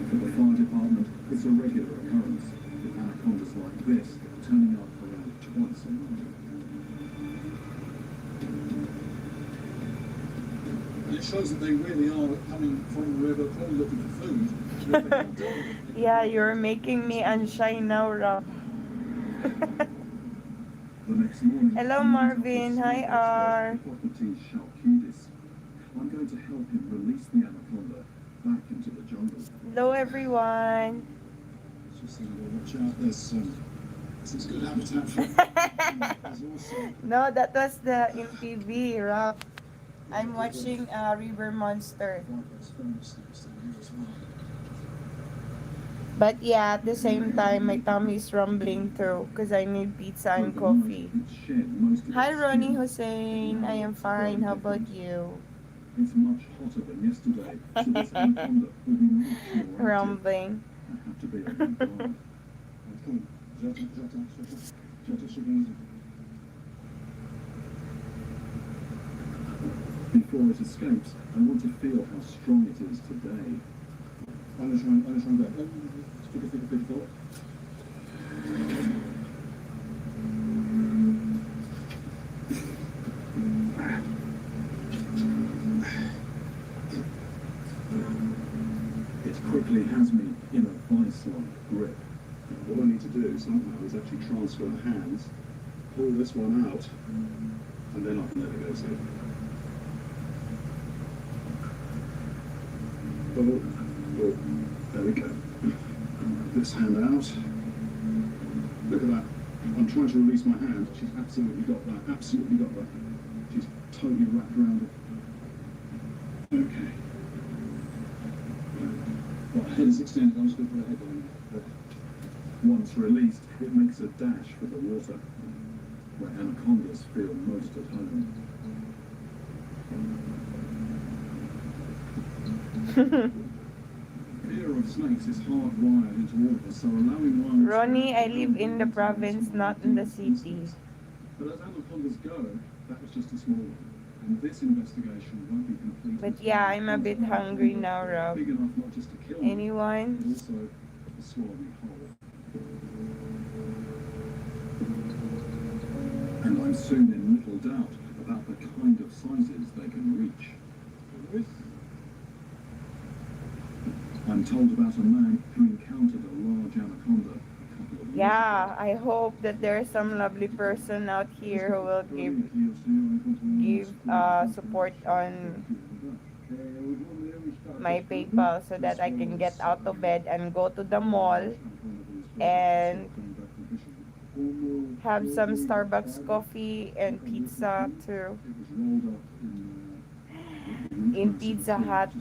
For the fire department, it's a regular occurrence, with anacondas like this turning up around twice a month. And it shows that they really are coming from the river, probably looking for food. Yeah, you're making me unshine now, Rob. The next morning, Hello, Marvin. Hi, R. Hippocrates Chalkidis. I'm going to help him release the anaconda back into the jungle. Hello, everyone. Just watch out, there's some good habitat for it. There's also No, that was the in TV, Rob. I'm watching River Monster. there's famous things down here as well. But yeah, at the same time, my tummy's rumbling too because I need pizza and coffee. Hi, Ronnie Hussein. I am fine. How about you? It's much hotter than yesterday, so this anaconda will be much more active. Rumbling. I have to be on my guard. Before it escapes, I want to feel how strong it is today. I'm gonna try and go. Stick forward. It quickly has me in a vice-like grip. What I need to do somehow is actually transfer the hands, pull this one out, and then I can let it go safe. Oh, there we go. This hand out. Look at that. I'm trying to release my hand. She's absolutely got that. Absolutely got that. She's totally wrapped around it. Okay. Right, head is extended. I'm just going to put a head on it. Once released, it makes a dash for the water, where anacondas feel most at home. Fear of snakes is hardwired into all of us, so allowing one... Ronnie, I live in the province, not in the city. But as anacondas go, that was just a small one. And this investigation won't be complete. But yeah, I'm a bit hungry now, Rob. Big enough not just to kill me, but Anyone? also to swallow me whole. And I'm soon in little doubt about the kind of sizes they can reach. I'm told about a man who encountered a large anaconda a couple of years Yeah, ago. I hope that there's some lovely person out here who will give support on my PayPal so that I can get out of bed and go to the mall and have some Starbucks coffee and pizza too in Pizza Hut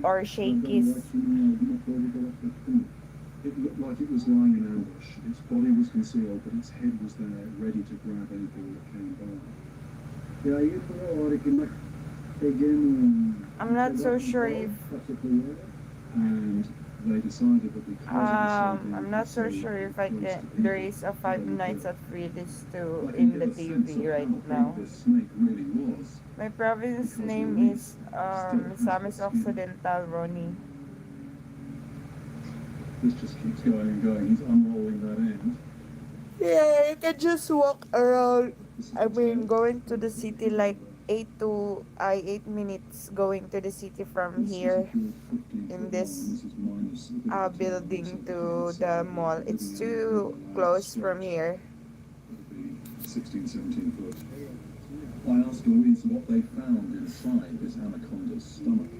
or Shakey's. It looked like it was lying in ambush. Its body was concealed, but its head was there, ready to grab anything that came by. I'm not so sure if And they decided that because it was so big, I'm not so so sure if I close can. to There people, is a Five they Nights could- at Freddy's I 2 can in get the a sense TV of right how big now. this snake really was. My province Because name Louise is still has Samis the skin. Occidental, Ronnie. This just keeps going and going. He's unrolling that end. Yeah, you can just walk around. This is I the mean, tail. going to the city like 8 minutes going to the city from This is a here good 15 in foot this long. This is minus a bit of the tail, building so to it's the inside, mall. living It's anaconda too large close from splotch. here. It'll be 16, 17 foot. I asked Louise what they found inside this anaconda's stomach.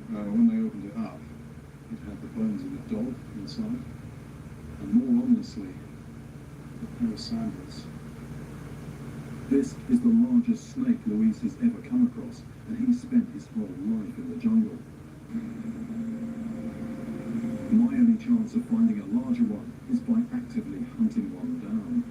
When they opened it up, it had the bones of a dog inside, and more ominously, a pair of sandals. This is the largest snake Louise has ever come across, and he spent his whole life in the jungle. My only chance of finding a larger one is by actively hunting one down.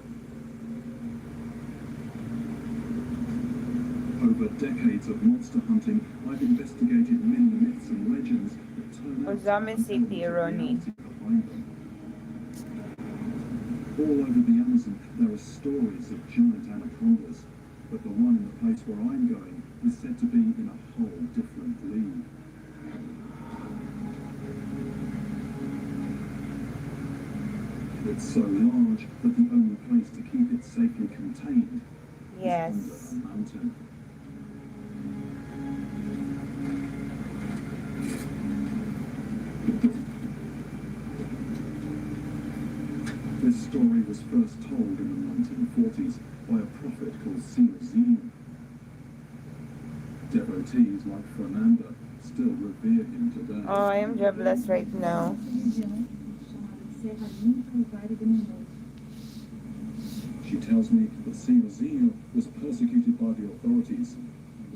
Over decades of monster hunting, I've investigated many myths and legends that turn out to Ozame have City, elements of Ronnie. reality behind them. All over the Amazon, there are stories of giant anacondas, but the one in the place where I'm going is said to be in a whole different league. It's so large that the only place to keep it safely contained Yes. is under a mountain. This story was first told in the 1940s by a prophet called Supermodel. Devotees like Fernanda still revere him today. Oh, I am jobless right now. She tells me that Supermodel was persecuted by the authorities,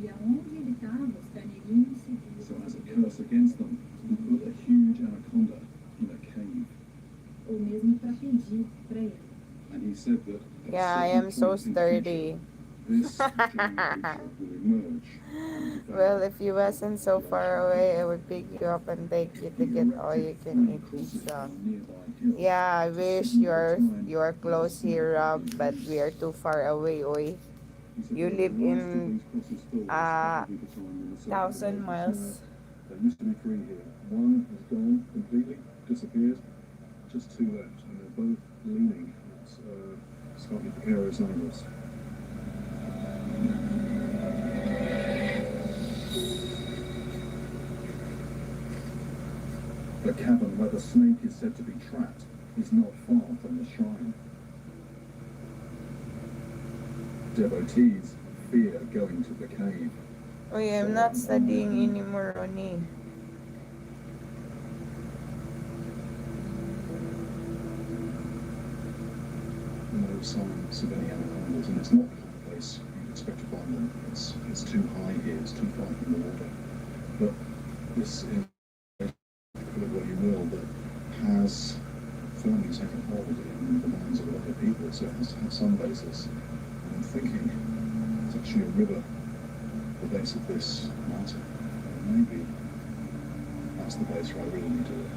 E aonde ele estava, os carneirinhos seguiam. so as a curse against them, he put a huge anaconda in a cave. Ou mesmo para pedir para ele. And he said that at Yeah, I certain am so points in the sturdy. future, this giant creature will emerge. Well, if you wasn't so far away, I would pick you up and take you to get all you can eat pizza. Yeah, I wish you are close here, Rob, but we are too far away, oi. You live in 1,000 miles. There used to be 3 here. One has gone completely, disappeared. Just 2 left, and they're both leaning. It's slightly precarious angles. The cavern where the snake is said to be trapped is not far from the shrine. Devotees fear going to the cave. Oh, yeah, I'm not studying anymore, Ronnie. No signs of any anacondas, and it's not the kind of place you'd expect to find them. It's too high here, it's too far from the water. But this is, call it what you will, that has firmly taken hold in the minds of a lot of people, so it has to have some basis. And I'm thinking there's actually a river at the base of this mountain. Maybe that's the place where I really need to look.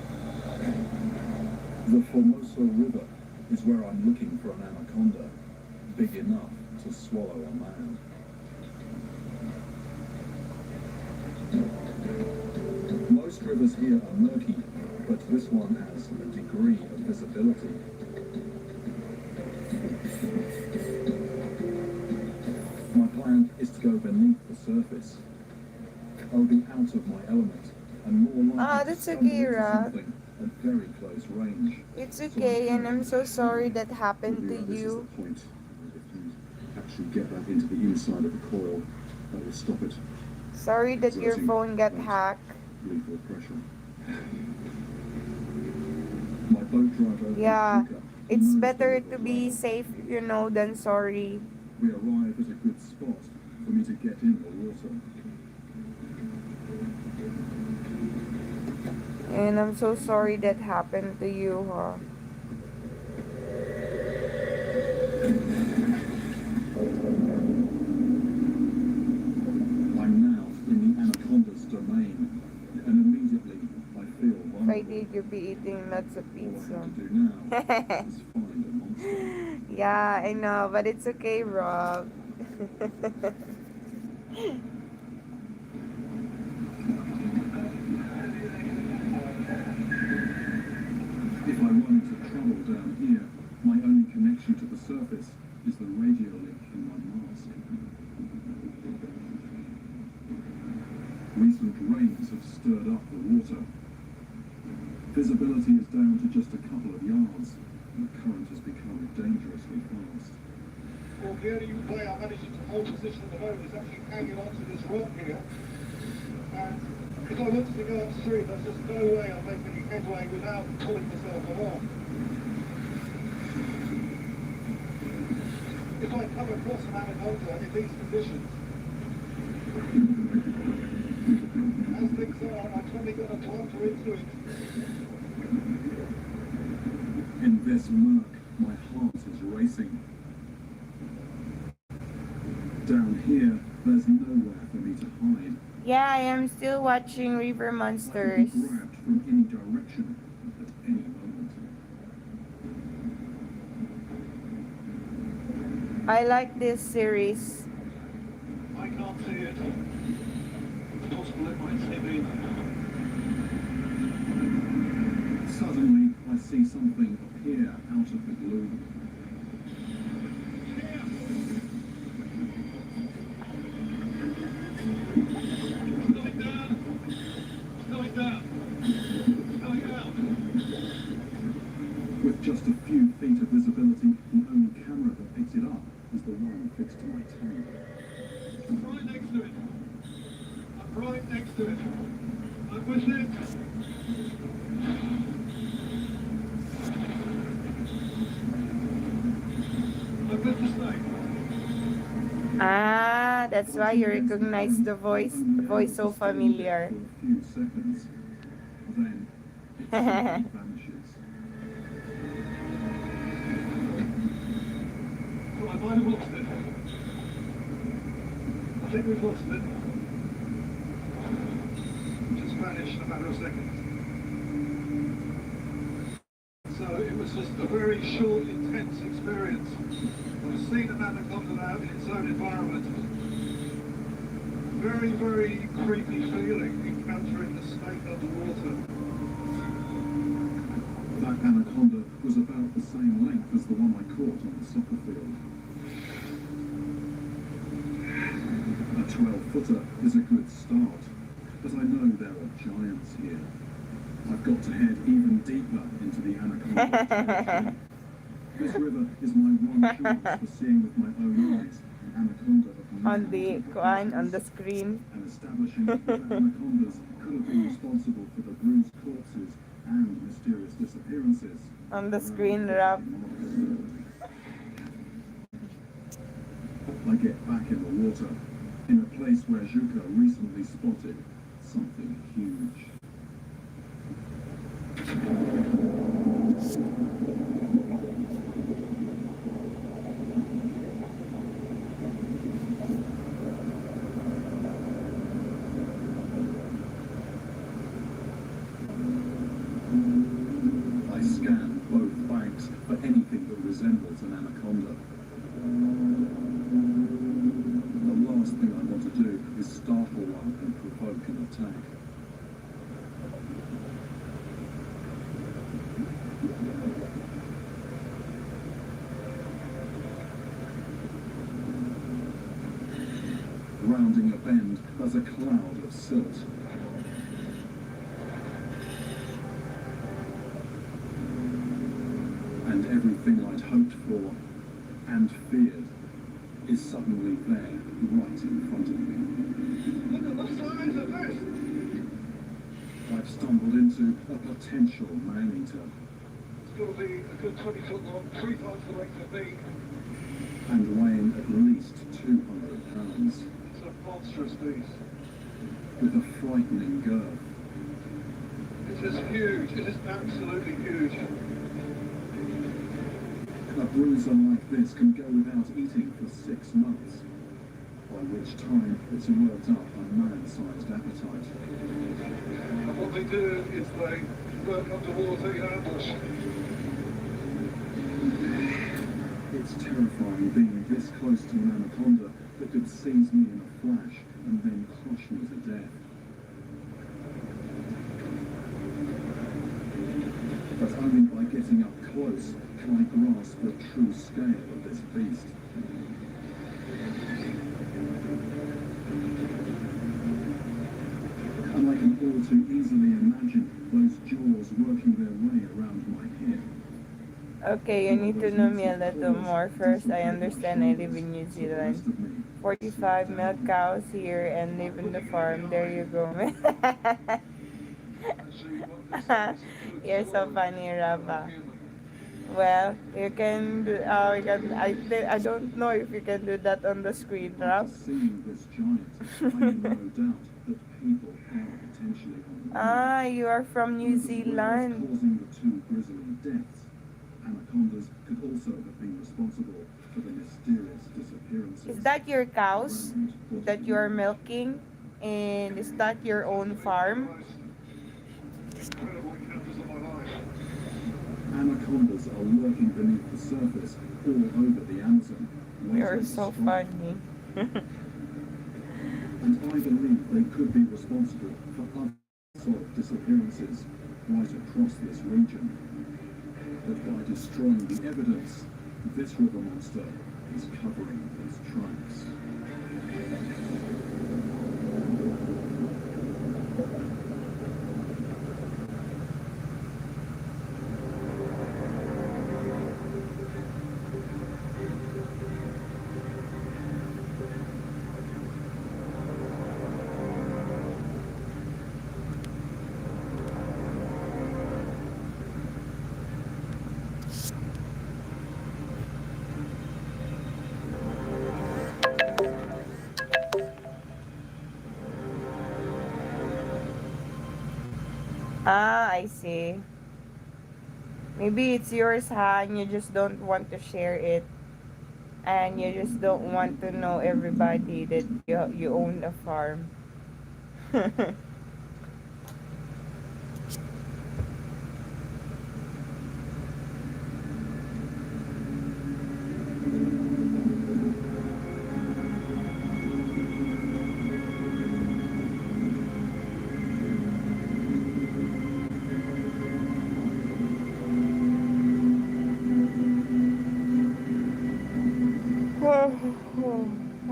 The Formosa River is where I'm looking for an anaconda big enough to swallow a man. Most rivers here are murky, but this one has a degree of visibility. My plan is to go beneath the surface. I'll be out of my element and more likely That's to stumble okay, into Rob. something at very close range. It's okay, and I'm so sorry that happened to This is you. the point. If you actually get that into the inside of the coil, that will stop it. Sorry that your phone got hacked. Lethal pressure. My boat driver. Yeah, Luca, it's knows better the to river be well. safe, than sorry. We arrive at a good spot for me to get in the water. And I'm so sorry that happened to you, huh? I'm now in the anaconda's domain, and immediately I feel If I vulnerable. did, you'd be eating lots of All I pizza. have to do now is find a monster. Yeah, I know, but it's okay, Rob. If I run into trouble down here, my only connection to the surface is the radio link in my mask. Recent rains have stirred up the water. Visibility is down to just a couple of yards, and the current has become dangerously fast. Well, the only way I'm managing to hold position at the moment is actually hanging onto this rock here. And if I wanted to go upstream, there's just no way I'm making any headway without pulling myself along. If I come across an anaconda in these conditions, as things are, I'm probably going to plunder into it. In this murk, my heart is racing. Down here, there's nowhere for me to hide. Yeah, I am still watching River I could Monsters. be grabbed from any direction at any moment. I like this series. I can't see it. It's possible it might see me. Suddenly, I see something appear out of the gloom. Going down. Going down. Going out. With just a few feet of visibility, the only camera that picks it up is the one fixed to my tongue. I'm right next to it. I'm right next to it. I'm with it. I'm with the snake. Ah, that's why you recognize the voice. The voice so familiar. For a few seconds, then it simply vanishes. Well, I might have lost it. I think we've lost it. Just vanished in a matter of seconds. So it was just a very short, intense experience. I've seen an anaconda out in its own environment. Very, very creepy feeling encountering the snake underwater. That anaconda was about the same length as the one I caught on the soccer field. A 12-footer is a good start, but I know there are giants here. I've got to head even deeper into the anaconda territory. This river is my one chance for seeing with my own eyes an anaconda of On the massive on the proportions screen. and establishing that anacondas could have been responsible for the bruised corpses and mysterious disappearances. On the screen, Rob. I get back in the water, in a place where Zhuka recently spotted something huge. I scan both banks for anything that resembles an anaconda. The last thing I want to do is startle one and provoke an attack. Rounding a bend, there's a cloud of silt. And everything I'd hoped for and feared is suddenly there, right in front of me. Look at the size of this! I've stumbled into a potential man-eater, It's got to be a good 20 foot long, 3 times the length of me. and weighing at least 200 pounds, It's a monstrous beast. with a frightening girth. It's as It is absolutely huge. A bruiser like this can go without eating for 6 months, by which time it's worked up a man-sized appetite. And what they do is they work underwater in ambush. It's terrifying being this close to an anaconda that could seize me in a flash and then crush me to death. But only by getting up close can I grasp the true scale of this beast. And I can all too easily imagine those jaws working their way around my head. Okay, you need to know me a little more. First, I understand I live in New Zealand. 45 milk cows here and live in the farm. There you go, man. You're so funny, Rava. Well, you can do, I don't know if you can do that on the screen, Rav. Seeing this giant, I have no doubt that people are potentially on the Ah, you are from New Whatever was Zealand. causing the 2 grisly deaths, anacondas could also have been responsible for the mysterious disappearances. Is that your cows around what that is you are known milking? And is that your own farm? Incredible encounters of my life. Anacondas are lurking beneath the surface all over the Amazon. You're waiting to so strike. funny. And I believe they could be responsible for other sort of disappearances right across this region. But by destroying the evidence, this river monster is covering its tracks. Ah, I see. Maybe it's yours, huh? And you just don't want to share it. And you just don't want to know everybody that you own a farm.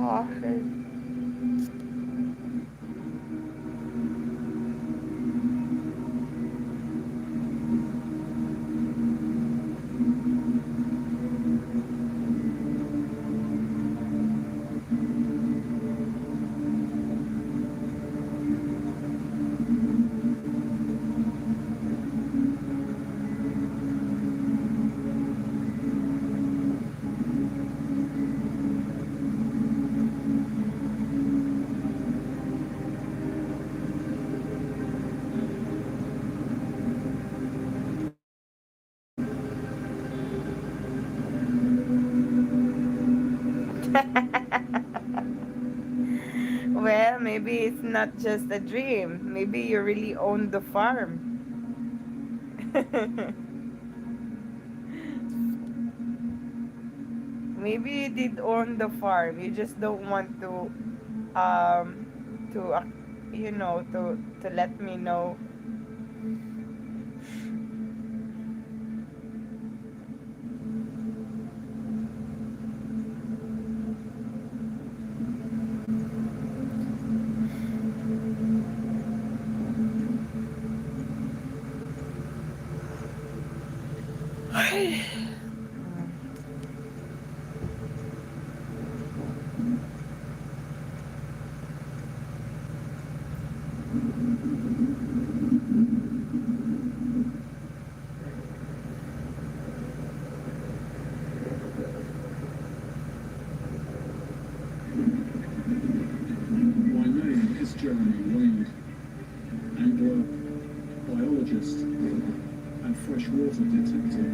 Bakit? Well, maybe it's not just a dream. Maybe you really own the farm. Maybe you did own the farm. You just don't want to let me know. My name is Jeremy Wade, and by all biologist and freshwater detective.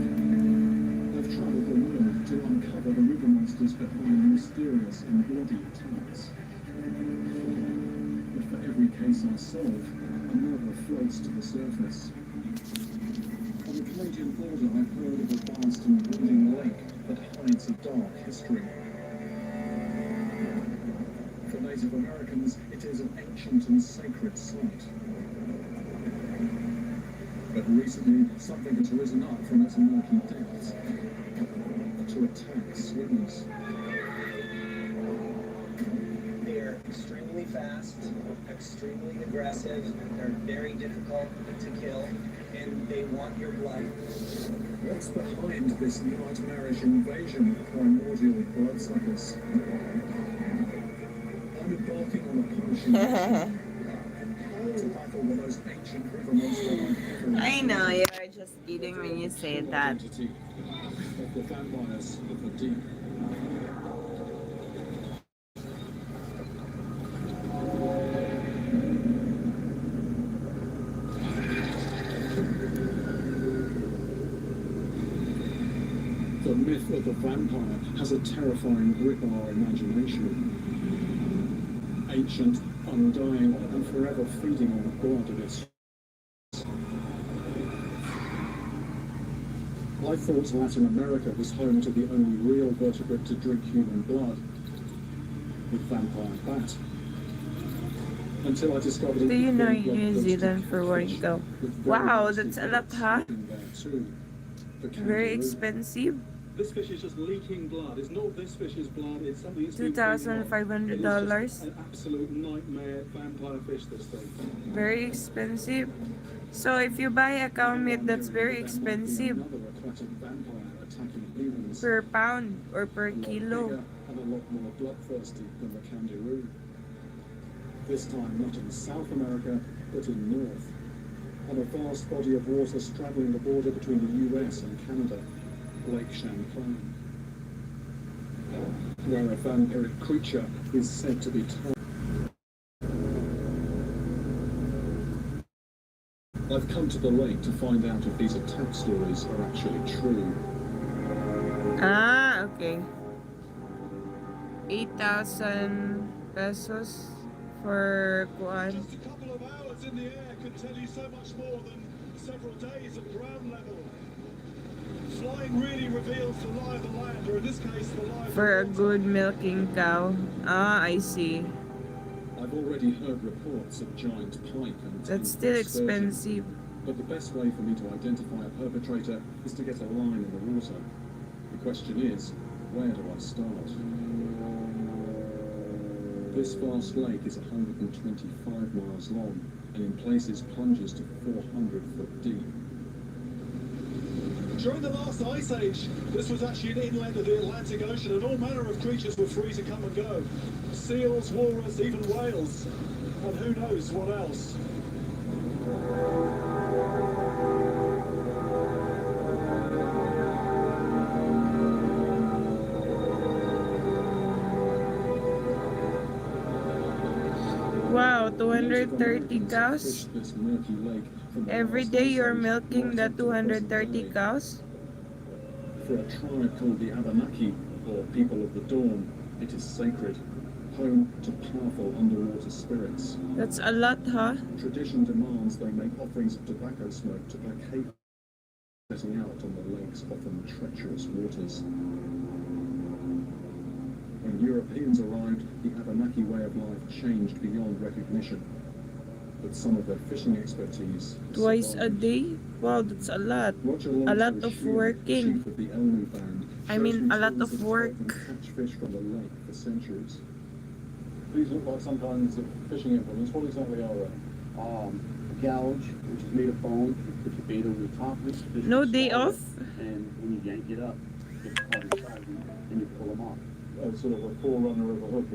I've travelled the world to uncover the river monsters behind mysterious and bloody attacks. But for every case I solve, another floats to the surface. On the Canadian border, I've heard of a vast and brooding lake that hides a dark history. For Native Americans, it is an ancient and sacred site. But recently, something has risen up from its murky depths to attack swimmers. They're extremely fast, extremely aggressive, they're very difficult to kill, and they want your blood. What's behind this nightmarish invasion of primordial bloodsuckers? I'm embarking on a punishing mission to battle the most ancient river monster I've ever I know, you're just kidding when you say that. identity of the vampires of the deep. The myth of the vampire has a terrifying grip on our imagination. Ancient, undying, and forever feeding on the blood of its. I thought Latin America was home to the only real vertebrate to drink human blood, the vampire bat. Until I discovered Do you know blood New thirsty Zealand for where you go? with very Wow, nasty that's a lot, birds huh? living there too. The Very kangaroo. expensive. This fish is just leaking blood. It's not this fish's blood. It's something that's been $2,500. It's just an absolute nightmare vampire fish. This thing. Very expensive. So if you buy a cow meat, that's very expensive Another aquatic vampire attacking humans. per pound or per A lot kilo. bigger and a lot more bloodthirsty than the kangaroo. This time not in South America, but in North, on a vast body of water straddling the border between the US and Canada, Lake Champlain, where a vampiric creature is said to be told. I've come to the lake to find out if these attack stories are actually true. Ah, okay. 8,000 pesos for kuan. Just a couple of hours in the air could tell you so much more than several days at ground level. Flying really reveals the lie of the land, or in this case, the lie of For a the good milking cow. Ah, I see. I've already heard reports of giant pike and That's tank still excursions, expensive. but the best way for me to identify a perpetrator is to get a line in the water. The question is, where do I start? This vast lake is 125 miles long and in places plunges to 400 foot deep. During the last ice age, this was actually an inlet of the Atlantic Ocean, and all manner of creatures were free to come and go. Seals, walrus, even whales, and who knows what else. Wow, 230 cows? This murky lake from the Every last day ice you're age milking right the up to the present 230 day. cows? For a tribe called the Abenaki, or People of the Dawn, it is sacred, home to powerful underwater spirits. That's a lot, huh? Tradition demands they make offerings of tobacco smoke to placate setting out on the lake's often treacherous waters. When Europeans arrived, the Abenaki way of life changed beyond recognition. But some of their fishing expertise Twice a survived. day? Wow, that's a lot. Roger A Long's lot the of Shoe, working. chief of the Elnu band, I shows mean, me a lot tools of that work. help them catch fish from the lake for centuries. These look like some kinds of fishing implements. What exactly are they? Gouge, which is made of bone, put your bait over the top of it. fish No will day swallow off? it, and when you yank it up, it's caught inside, and you pull them off. Sort of a forerunner of a hook.